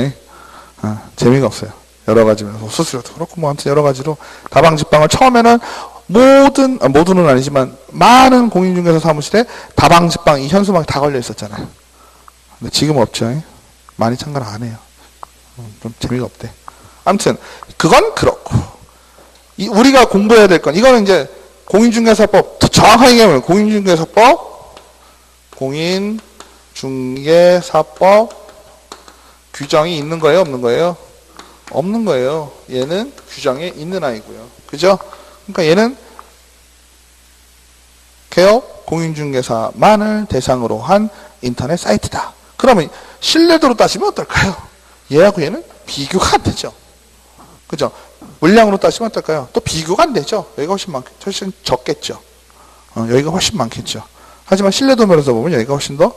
재미가 없어요. 여러 가지면서 수수료도 그렇고 뭐 아무튼 여러 가지로 다방직방을 처음에는 모두는 아니지만 많은 공인중개사 사무실에 다방직방 이 현수막이 다 걸려 있었잖아요. 근데 지금 없죠. 많이 참가를 안 해요. 좀 재미가 없대. 아무튼 그건 그렇고, 우리가 공부해야 될 건 이거는 이제 공인중개사법, 정확하게 얘기하면 공인중개사법 규정이 있는 거예요, 없는 거예요? 없는 거예요. 얘는 규정에 있는 아이고요. 그죠? 그러니까 얘는 개업 공인중개사만을 대상으로 한 인터넷 사이트다. 그러면 신뢰도로 따지면 어떨까요? 얘하고 얘는 비교가 안 되죠. 그죠? 물량으로 따지면 어떨까요? 또 비교가 안 되죠. 여기가 훨씬 적겠죠. 여기가 훨씬 많겠죠. 하지만 신뢰도 면에서 보면 여기가 훨씬 더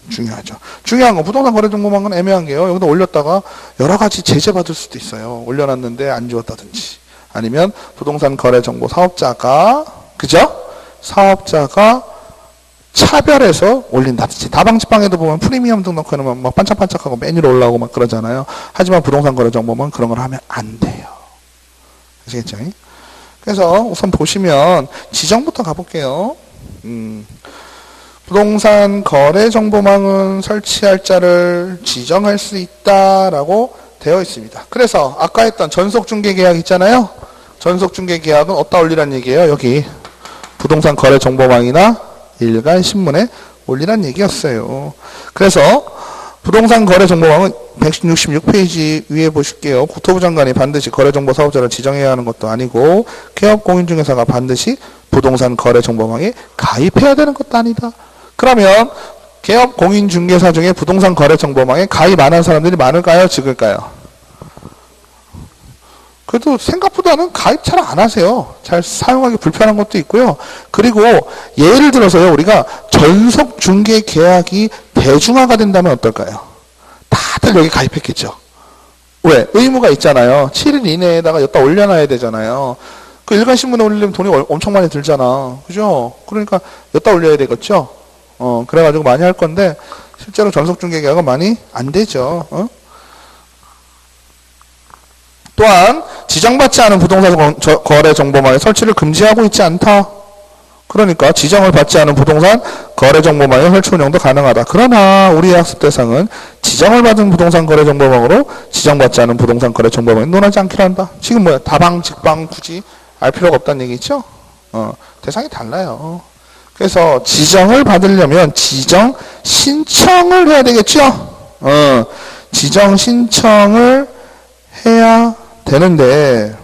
중요하죠. 중요한 건 부동산 거래 정보망은 애매한 게요. 여기다 올렸다가 여러 가지 제재 받을 수도 있어요. 올려놨는데 안 지웠다든지, 아니면 부동산 거래 정보 사업자가, 그죠? 사업자가 차별해서 올린다든지. 다방지방에도 보면 프리미엄 등록 해놓으면 막 반짝반짝하고 메뉴로 올라오고 막 그러잖아요. 하지만 부동산 거래 정보만 그런 걸 하면 안 돼요. 아시겠죠? 그래서 우선 보시면 지정부터 가볼게요. 부동산 거래 정보망은 설치할 자를 지정할 수 있다라고 되어 있습니다. 그래서 아까 했던 전속중개계약 있잖아요. 전속중개계약은 어디다 올리란 얘기예요? 여기 부동산 거래 정보망이나 일간신문에 올리란 얘기였어요. 그래서 부동산 거래 정보망은 166페이지 위에 보실게요. 국토부 장관이 반드시 거래정보 사업자를 지정해야 하는 것도 아니고, 개업공인중개사가 반드시 부동산 거래 정보망에 가입해야 되는 것도 아니다. 그러면 개업공인중개사 중에 부동산 거래 정보망에 가입 안 한 사람들이 많을까요? 적을까요? 그래도 생각보다는 가입 잘 안 하세요. 잘 사용하기 불편한 것도 있고요. 그리고 예를 들어서요, 우리가 전속중개 계약이 대중화가 된다면 어떨까요? 다들 여기 가입했겠죠. 왜? 의무가 있잖아요. 7일 이내에다가 여기다 올려놔야 되잖아요. 그 일간신문에 올리려면 돈이 엄청 많이 들잖아. 그죠? 그러니까 여기다 올려야 되겠죠? 그래가지고 많이 할 건데, 실제로 전속중개 계약은 많이 안 되죠. 또한 지정받지 않은 부동산 거래 정보망의 설치를 금지하고 있지 않다. 그러니까 지정을 받지 않은 부동산 거래 정보망의 설치 운영도 가능하다. 그러나 우리의 학습 대상은 지정을 받은 부동산 거래 정보망으로 지정받지 않은 부동산 거래 정보망에 논하지 않기로 한다. 지금 뭐야? 다방, 직방 굳이 알 필요가 없다는 얘기죠? 대상이 달라요. 그래서 지정을 받으려면 지정 신청을 해야 되겠죠? 지정 신청을 해야 되는데,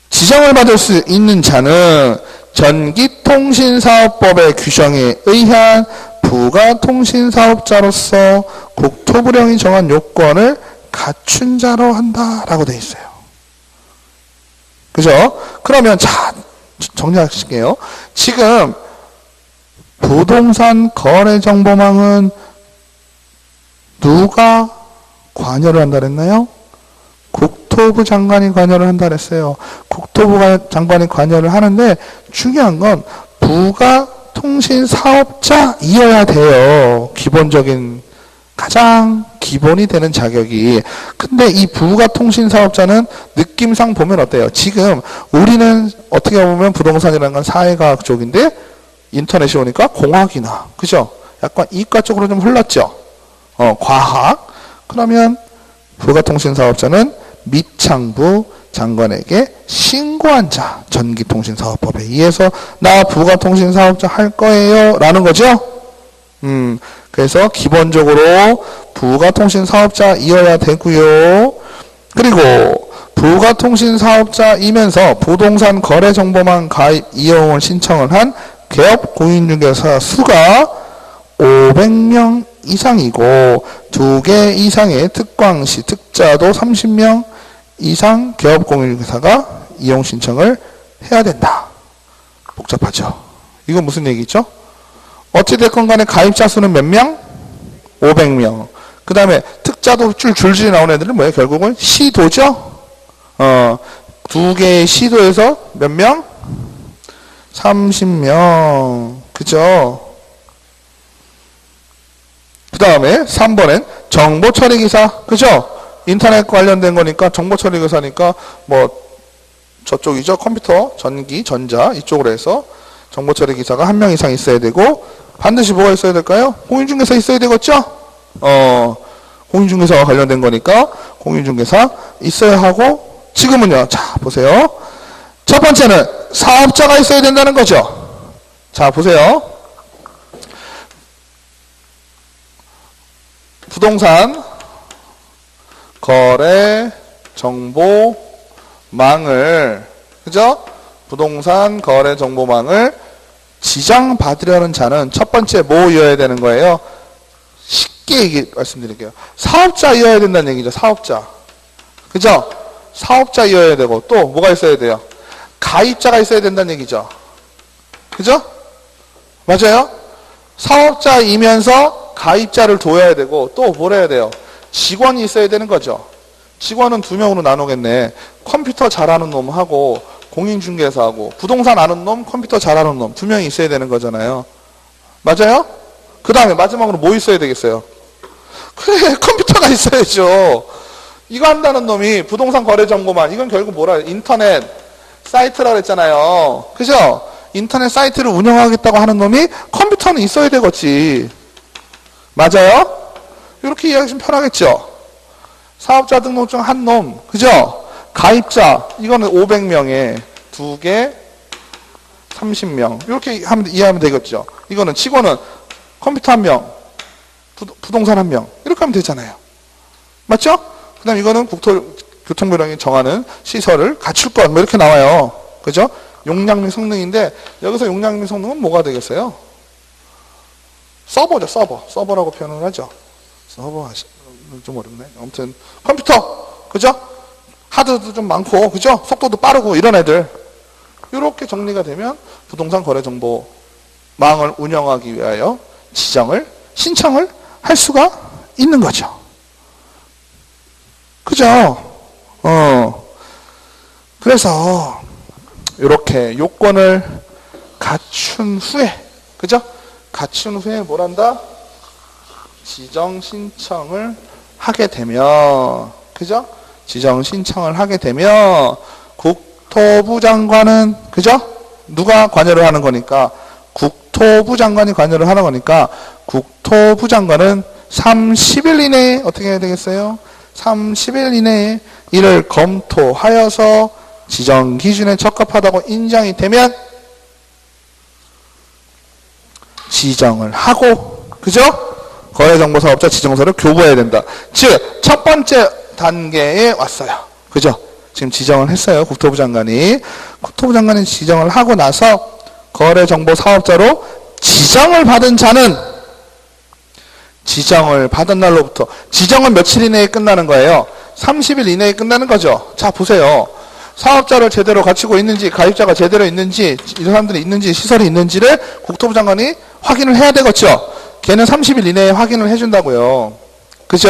지정을 받을 수 있는 자는 전기통신사업법의 규정에 의한 부가통신사업자로서 국토부령이 정한 요건을 갖춘 자로 한다라고 되어 있어요. 그죠? 그러면 자, 정리하실게요. 지금 부동산 거래 정보망은 누가 관여를 한다 그랬나요? 국토부 장관이 관여를 한다 그랬어요. 국토부 장관이 관여를 하는데, 중요한 건 부가통신사업자이어야 돼요. 기본적인, 가장 기본이 되는 자격이. 근데 이 부가통신사업자는 느낌상 보면 어때요? 지금 우리는 어떻게 보면 부동산이라는 건 사회과학 쪽인데, 인터넷이 오니까 공학이나, 그죠? 약간 이과 쪽으로 좀 흘렀죠? 과학. 그러면 부가통신사업자는 미창부 장관에게 신고한 자, 전기통신사업법에 의해서 나 부가통신사업자 할 거예요 라는 거죠. 그래서 기본적으로 부가통신사업자이어야 되고요. 그리고 부가통신사업자이면서 부동산 거래정보망 가입 이용을 신청을 한 개업공인중개사 수가 500명 이상이고 2개 이상의 특광시 특자도 30명 이상 개업공인중개사가 이용 신청을 해야 된다. 복잡하죠? 이건 무슨 얘기죠? 어찌됐건 간에 가입자 수는 몇 명? 500명. 그 다음에 특자도 줄줄이 나오는 애들은 뭐예요? 결국은 시도죠? 두 개의 시도에서 몇 명? 30명. 그죠? 그 다음에 3번엔 정보처리기사. 그죠? 인터넷 관련된 거니까 정보처리기사니까 뭐 저쪽이죠. 컴퓨터, 전기, 전자 이쪽으로 해서 정보처리기사가 한 명 이상 있어야 되고 반드시 뭐가 있어야 될까요? 공인중개사 있어야 되겠죠? 공인중개사와 관련된 거니까 공인중개사 있어야 하고 지금은요. 자 보세요. 첫 번째는 사업자가 있어야 된다는 거죠. 자 보세요. 부동산 거래 정보망을 그죠? 부동산 거래 정보망을 지정받으려는 자는 첫 번째 뭐이어야 되는 거예요? 쉽게 말씀드릴게요. 사업자이어야 된다는 얘기죠. 사업자. 그죠? 사업자이어야 되고 또 뭐가 있어야 돼요? 가입자가 있어야 된다는 얘기죠. 그죠? 맞아요? 사업자이면서 가입자를 둬야 되고 또 뭘 해야 돼요? 직원이 있어야 되는 거죠. 직원은 두 명으로 나누겠네. 컴퓨터 잘하는 놈하고 공인중개사하고 부동산 아는 놈, 컴퓨터 잘하는 놈 두 명이 있어야 되는 거잖아요. 맞아요? 그 다음에 마지막으로 뭐 있어야 되겠어요? 그래, 컴퓨터가 있어야죠. 이거 한다는 놈이 부동산 거래 정보만 이건 결국 뭐라 인터넷 사이트라 그랬잖아요. 그죠? 인터넷 사이트를 운영하겠다고 하는 놈이 컴퓨터는 있어야 되겠지. 맞아요? 이렇게 이해하시면 편하겠죠? 사업자 등록증 한 놈, 그죠? 가입자, 이거는 500명에 두 개, 30명. 이렇게 하면, 이해하면 되겠죠? 이거는 직원은 컴퓨터 한 명, 부동산 한 명. 이렇게 하면 되잖아요. 맞죠? 그 다음 이거는 교통부령이 정하는 시설을 갖출 것, 뭐 이렇게 나와요. 그죠? 용량 및 성능인데, 여기서 용량 및 성능은 뭐가 되겠어요? 서버죠, 서버. 서버라고 표현을 하죠. 서버, 좀 어렵네. 아무튼, 컴퓨터. 그죠? 하드도 좀 많고, 그죠? 속도도 빠르고, 이런 애들. 이렇게 정리가 되면 부동산 거래 정보망을 운영하기 위하여 신청을 할 수가 있는 거죠. 그죠? 그래서, 이렇게 요건을 갖춘 후에, 그죠? 갖춘 후에 뭘 한다? 지정 신청을 하게 되면, 그죠? 지정 신청을 하게 되면, 국토부 장관은, 그죠? 누가 관여를 하는 거니까? 국토부 장관이 관여를 하는 거니까, 국토부 장관은 30일 이내에, 어떻게 해야 되겠어요? 30일 이내에 이를 검토하여서 지정 기준에 적합하다고 인정이 되면, 지정을 하고, 그죠? 거래정보사업자 지정서를 교부해야 된다. 즉, 첫 번째 단계에 왔어요. 그죠? 지금 지정을 했어요. 국토부 장관이. 국토부 장관이 지정을 하고 나서 거래정보사업자로 지정을 받은 자는 지정을 받은 날로부터 지정은 며칠 이내에 끝나는 거예요? 30일 이내에 끝나는 거죠. 자, 보세요. 사업자를 제대로 갖추고 있는지, 가입자가 제대로 있는지, 이런 사람들이 있는지, 시설이 있는지를 국토부 장관이 확인을 해야 되겠죠. 걔는 30일 이내에 확인을 해준다고요. 그죠?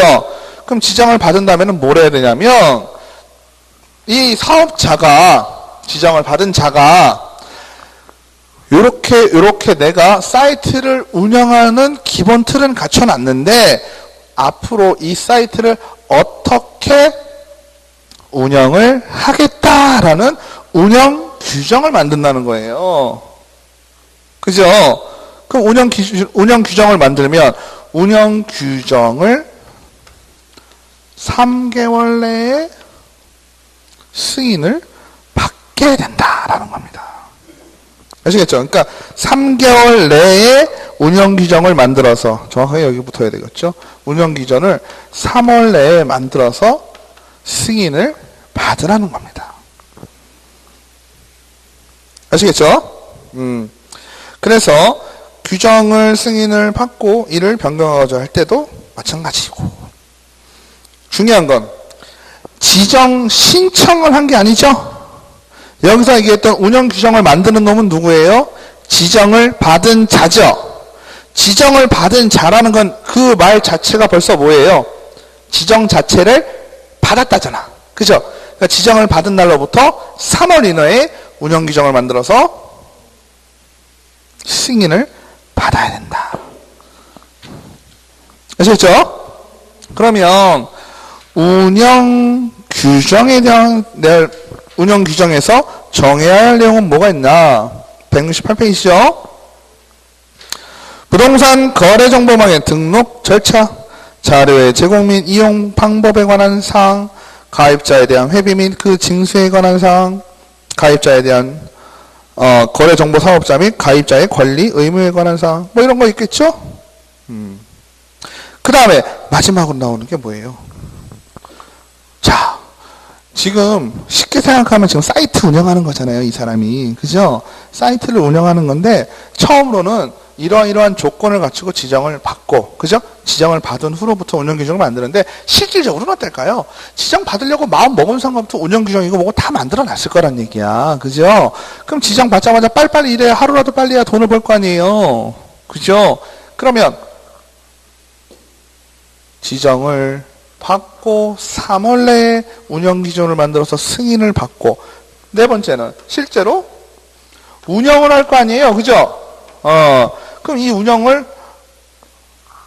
그럼 지정을 받은 다음에는 뭘 해야 되냐면, 이 사업자가, 지정을 받은 자가, 요렇게 내가 사이트를 운영하는 기본 틀은 갖춰놨는데, 앞으로 이 사이트를 어떻게 운영을 하겠다라는 운영 규정을 만든다는 거예요. 그죠? 그럼 운영 규정을 만들면 운영 규정을 3개월 내에 승인을 받게 된다라는 겁니다. 아시겠죠? 그러니까 3개월 내에 운영 규정을 만들어서 정확하게 여기 붙어야 되겠죠? 운영 규정을 3월 내에 만들어서 승인을 받으라는 겁니다. 아시겠죠? 그래서 규정을 승인을 받고 이를 변경하고자 할 때도 마찬가지고, 중요한 건 지정 신청을 한 게 아니죠. 여기서 얘기했던 운영 규정을 만드는 놈은 누구예요? 지정을 받은 자죠. 지정을 받은 자라는 건 그 말 자체가 벌써 뭐예요? 지정 자체를 받았다잖아. 그죠? 그러니까 지정을 받은 날로부터 3월 이내에 운영규정을 만들어서 승인을 받아야 된다. 아시겠죠? 그러면 운영규정에 대한 운영규정에서 정해야 할 내용은 뭐가 있나? 168페이지죠? 부동산 거래정보망의 등록 절차, 자료의 제공 및 이용 방법에 관한 사항, 가입자에 대한 회비 및 그 징수에 관한 사항, 가입자에 대한 거래정보 사업자 및 가입자의 권리, 의무에 관한 사항, 뭐 이런 거 있겠죠? 그 다음에 마지막으로 나오는 게 뭐예요? 자, 지금 쉽게 생각하면 지금 사이트 운영하는 거잖아요, 이 사람이. 그죠? 사이트를 운영하는 건데 처음으로는 이러이러한 조건을 갖추고 지정을 받고, 그죠? 지정을 받은 후로부터 운영규정을 만드는데 실질적으로는 어떨까요? 지정 받으려고 마음 먹은 순간부터 운영규정 이거 뭐고 다 만들어 놨을 거란 얘기야. 그죠? 그럼 지정 받자마자 빨리빨리 일해야 하루라도 빨리 해야 돈을 벌 거 아니에요. 그죠? 그러면 지정을 받고 3월 내에 운영기준을 만들어서 승인을 받고, 네 번째는 실제로 운영을 할 거 아니에요. 그죠? 그럼 이 운영을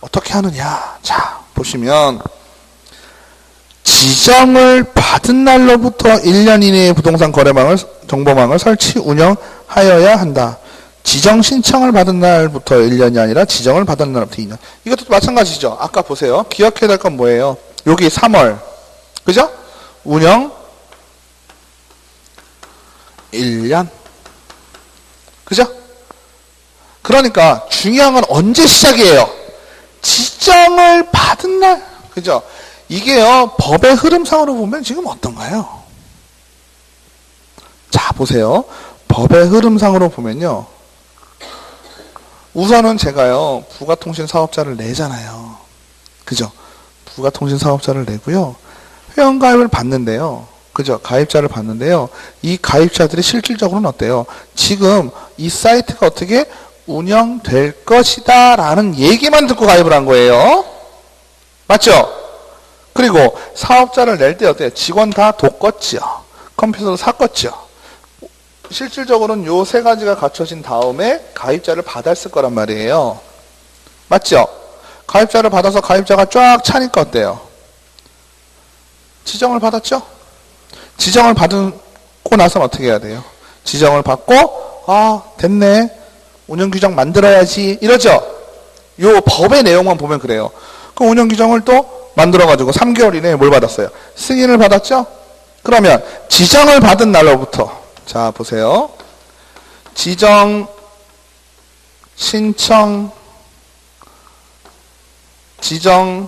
어떻게 하느냐? 자, 보시면 지정을 받은 날로부터 1년 이내에 부동산 거래망을, 정보망을 설치, 운영하여야 한다. 지정 신청을 받은 날부터 1년이 아니라 지정을 받은 날부터 2년. 이것도 마찬가지죠. 아까 보세요. 기억해야 될 건 뭐예요? 여기 3월. 그죠? 운영 1년. 그죠? 그러니까 중요한 건 언제 시작이에요? 지정을 받은 날. 그죠? 이게요, 법의 흐름상으로 보면 지금 어떤가요? 자, 보세요. 법의 흐름상으로 보면요. 우선은 제가요, 부가통신 사업자를 내잖아요. 그죠? 부가통신 사업자를 내고요. 회원가입을 받는데요. 그죠? 가입자를 받는데요. 이 가입자들이 실질적으로는 어때요? 지금 이 사이트가 어떻게 운영될 것이다 라는 얘기만 듣고 가입을 한 거예요. 맞죠? 그리고 사업자를 낼 때 어때요? 직원 다 뒀겠죠. 컴퓨터도 샀겠죠. 실질적으로는 요 세 가지가 갖춰진 다음에 가입자를 받았을 거란 말이에요. 맞죠? 가입자를 받아서 가입자가 쫙 차니까 어때요? 지정을 받았죠? 지정을 받고 나서는 어떻게 해야 돼요? 지정을 받고, 아, 됐네. 운영규정 만들어야지. 이러죠? 요 법의 내용만 보면 그래요. 그럼 운영규정을 또 만들어가지고 3개월 이내에 뭘 받았어요? 승인을 받았죠? 그러면 지정을 받은 날로부터, 자, 보세요. 지정, 신청, 지정,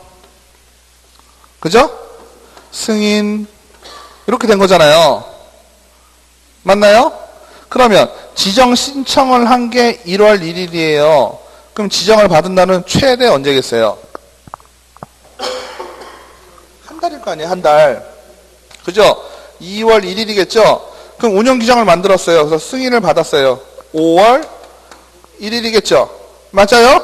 그죠? 승인, 이렇게 된 거잖아요. 맞나요? 그러면 지정 신청을 한 게 1월 1일이에요. 그럼 지정을 받은 날은 최대 언제겠어요? 한 달일 거 아니에요, 한 달. 그죠? 2월 1일이겠죠? 그럼 운영규정을 만들었어요. 그래서 승인을 받았어요. 5월 1일이겠죠? 맞아요?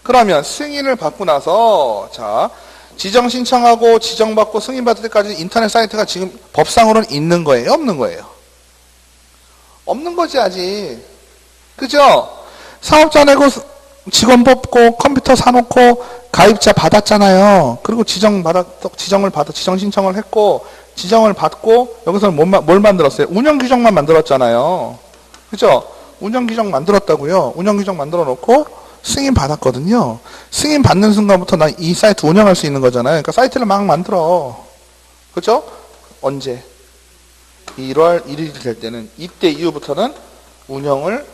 그러면 승인을 받고 나서, 자, 지정 신청하고 지정받고 승인받을 때까지 인터넷 사이트가 지금 법상으로는 있는 거예요? 없는 거예요? 없는 거지, 아직. 그죠? 사업자 내고 직원 뽑고 컴퓨터 사놓고 가입자 받았잖아요. 그리고 지정 신청을 했고, 지정을 받고, 여기서는 뭘 만들었어요? 운영규정만 만들었잖아요. 그죠? 운영규정 만들었다고요. 운영규정 만들어 놓고 승인 받았거든요. 승인 받는 순간부터 나 이 사이트 운영할 수 있는 거잖아요. 그러니까 사이트를 막 만들어. 그죠? 언제? 1월 1일이 될 때는 이때 이후부터는 운영을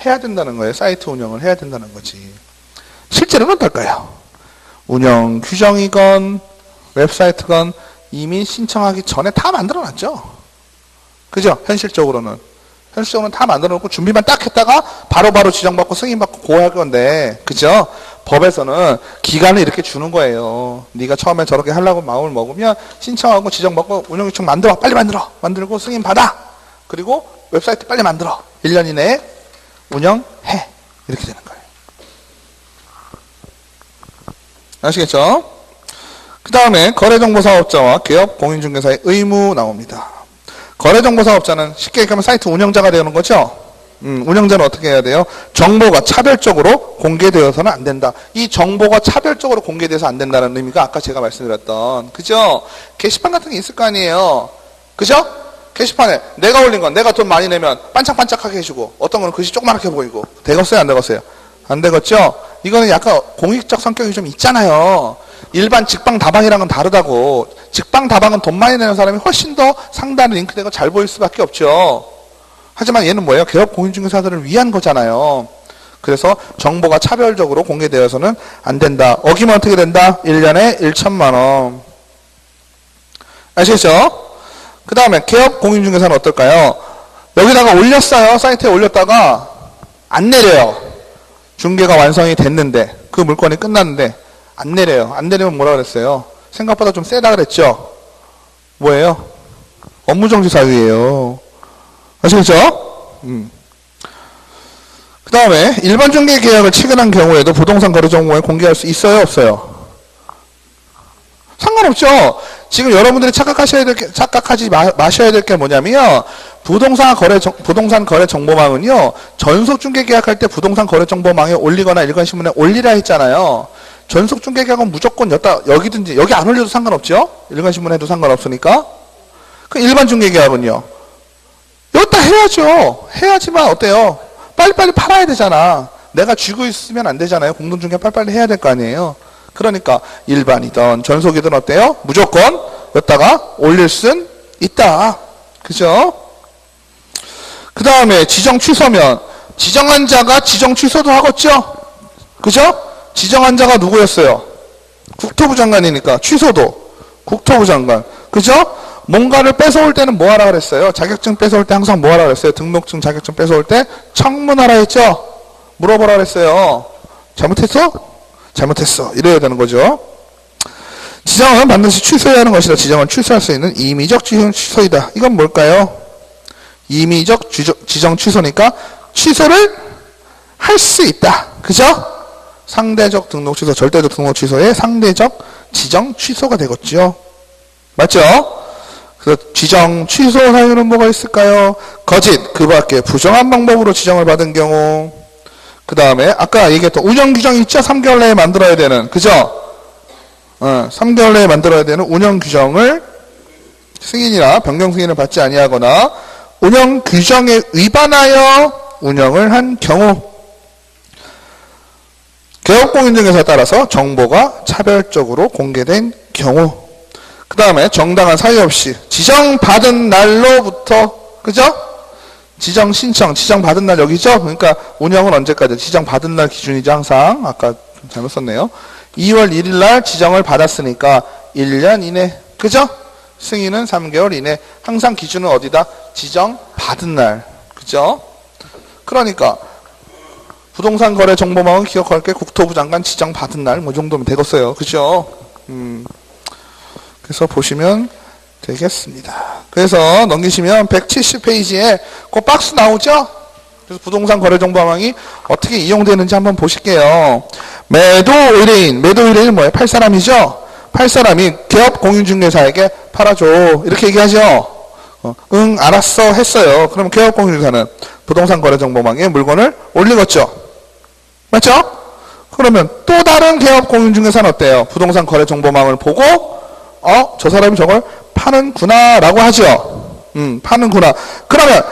해야 된다는 거예요. 사이트 운영을 해야 된다는 거지. 실제로는 어떨까요? 운영 규정이건 웹사이트건 이미 신청하기 전에 다 만들어놨죠. 그죠? 현실적으로는 다 만들어놓고 준비만 딱 했다가 바로바로 지정받고 승인받고 고할 건데, 그죠? 법에서는 기간을 이렇게 주는 거예요. 네가 처음에 저렇게 하려고 마음을 먹으면 신청하고 지정받고 운영규정 만들어. 빨리 만들어. 만들고 승인 받아. 그리고 웹사이트 빨리 만들어. 1년 이내에 운영해. 이렇게 되는 거예요. 아시겠죠? 그 다음에 거래정보사업자와 기업 공인중개사의 의무 나옵니다. 거래정보사업자는 쉽게 얘기하면 사이트 운영자가 되는 거죠? 운영자는 어떻게 해야 돼요? 정보가 차별적으로 공개되어서는 안 된다. 이 정보가 차별적으로 공개돼서 안 된다는 의미가 아까 제가 말씀드렸던, 그죠? 게시판 같은 게 있을 거 아니에요? 그죠? 게시판에 내가 올린 건 내가 돈 많이 내면 반짝반짝하게 해주고, 어떤 거는 글씨 조그맣게 보이고, 되겠어요? 안 되겠어요? 안 되겠죠? 이거는 약간 공익적 성격이 좀 있잖아요. 일반 직방다방이랑은 다르다고. 직방다방은 돈 많이 내는 사람이 훨씬 더 상단에 링크되고 잘 보일 수밖에 없죠. 하지만 얘는 뭐예요? 개업 공인중개사들을 위한 거잖아요. 그래서 정보가 차별적으로 공개되어서는 안 된다. 어기면 어떻게 된다? 1년에 1천만 원. 아시겠죠? 그 다음에 개업 공인중개사는 어떨까요? 여기다가 올렸어요. 사이트에 올렸다가 안 내려요. 중개가 완성이 됐는데, 그 물건이 끝났는데 안 내려요. 안 내리면 뭐라 그랬어요? 생각보다 좀 세다 그랬죠? 뭐예요? 업무정지 사유예요. 아시겠죠? 그 다음에 일반 중개 계약을 체결한 경우에도 부동산 거래 정보에 공개할 수 있어요? 없어요? 상관없죠. 지금 여러분들이 착각하지 마셔야 될 게 뭐냐면요. 부동산 거래 정보망은요. 전속 중개 계약할 때 부동산 거래 정보망에 올리거나 일간신문에 올리라 했잖아요. 전속 중개 계약은 무조건 여기든지, 여기 안 올려도 상관없죠? 일간신문에 해도 상관없으니까. 그 일반 중개 계약은요. 여기다 해야죠. 해야지만 어때요? 빨리빨리 팔아야 되잖아. 내가 쥐고 있으면 안 되잖아요. 공동중개 빨리빨리 해야 될 거 아니에요. 그러니까 일반이든 전속이든 어때요? 무조건 여기다가 올릴 순 있다. 그죠? 그 다음에 지정 취소면 지정한 자가 지정 취소도 하겠죠? 그죠? 지정한 자가 누구였어요? 국토부 장관이니까 취소도 국토부 장관. 그죠? 뭔가를 뺏어올 때는 뭐 하라 그랬어요? 자격증 뺏어올 때 항상 뭐 하라 그랬어요? 등록증 자격증 뺏어올 때 청문하라 했죠? 물어보라 그랬어요. 잘못했어? 잘못했어. 이래야 되는 거죠. 지정은 반드시 취소해야 하는 것이다. 지정은 취소할 수 있는 임의적 지정 취소이다. 이건 뭘까요? 임의적 지정 취소니까 취소를 할 수 있다. 그죠? 상대적 등록 취소, 절대적 등록 취소의 상대적 지정 취소가 되겠죠. 맞죠? 그래서 지정 취소 사유는 뭐가 있을까요? 거짓, 그 밖에 부정한 방법으로 지정을 받은 경우. 그 다음에 아까 얘기했던 운영 규정이 있죠? 3개월 내에 만들어야 되는. 그죠? 3개월 내에 만들어야 되는 운영 규정을 승인이나 변경 승인을 받지 아니하거나 운영 규정에 위반하여 운영을 한 경우. 개업공인중개사에 따라서 정보가 차별적으로 공개된 경우. 그 다음에 정당한 사유 없이 지정받은 날로부터, 그죠? 지정 신청, 지정받은 날 여기죠? 그러니까 운영은 언제까지? 지정받은 날 기준이죠, 항상. 아까 잘못 썼네요. 2월 1일 날 지정을 받았으니까 1년 이내, 그죠? 승인은 3개월 이내. 항상 기준은 어디다? 지정받은 날, 그죠? 그러니까 부동산 거래 정보망은 기억할 게 국토부 장관 지정받은 날, 뭐 정도면 되겠어요, 그죠? 그래서 보시면 되겠습니다. 그래서 넘기시면 170페이지에 그 박스 나오죠? 그래서 부동산 거래 정보망이 어떻게 이용되는지 한번 보실게요. 매도 의뢰인. 매도 의뢰인은 뭐예요? 팔 사람이죠? 팔 사람이 기업 공인중개사에게 팔아줘. 이렇게 얘기하죠? 응, 알았어. 했어요. 그럼 기업 공인중개사는 부동산 거래 정보망에 물건을 올리겠죠? 맞죠? 그러면 또 다른 기업 공인중개사는 어때요? 부동산 거래 정보망을 보고 저 사람이 저걸 파는구나 라고 하죠. 파는구나. 그러면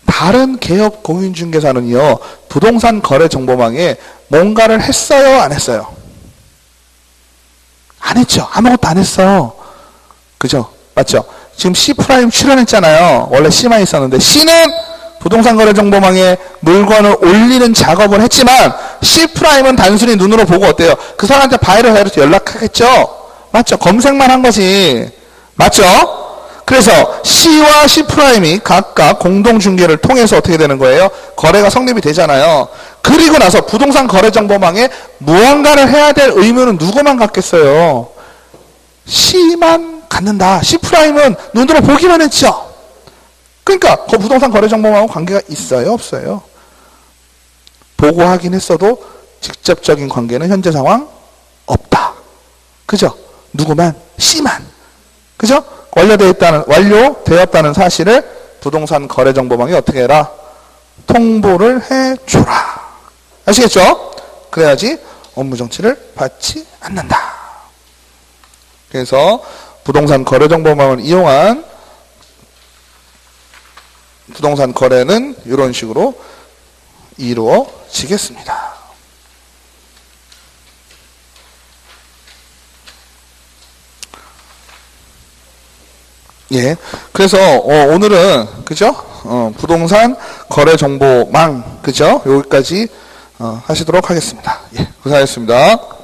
다른 개업 공인중개사는요. 부동산 거래 정보망에 뭔가를 했어요? 안 했어요? 안 했죠. 아무것도 안 했어. 그죠? 맞죠? 지금 C' 출연했잖아요. 원래 C만 있었는데 C는 부동산 거래 정보망에 물건을 올리는 작업을 했지만 C'은 단순히 눈으로 보고 어때요? 그 사람한테 바이러스 해서 연락하겠죠? 맞죠? 검색만 한 거지. 맞죠? 그래서 C와 C'이 각각 공동중개를 통해서 어떻게 되는 거예요? 거래가 성립이 되잖아요. 그리고 나서 부동산 거래 정보망에 무언가를 해야 될 의무는 누구만 갖겠어요? C만 갖는다. C'은 눈으로 보기만 했죠. 그러니까 그 부동산 거래 정보망하고 관계가 있어요? 없어요? 보고하긴 했어도 직접적인 관계는 현재 상황 없다. 그죠? 누구만? C만. 그죠? 완료되었다는 사실을 부동산 거래정보망이 어떻게 해라? 통보를 해줘라. 아시겠죠? 그래야지 업무 정지를 받지 않는다. 그래서 부동산 거래정보망을 이용한 부동산 거래는 이런 식으로 이루어지겠습니다. 예. 그래서 오늘은 그죠? 부동산 거래 정보망 그죠? 여기까지 하시도록 하겠습니다. 예. 고생하셨습니다.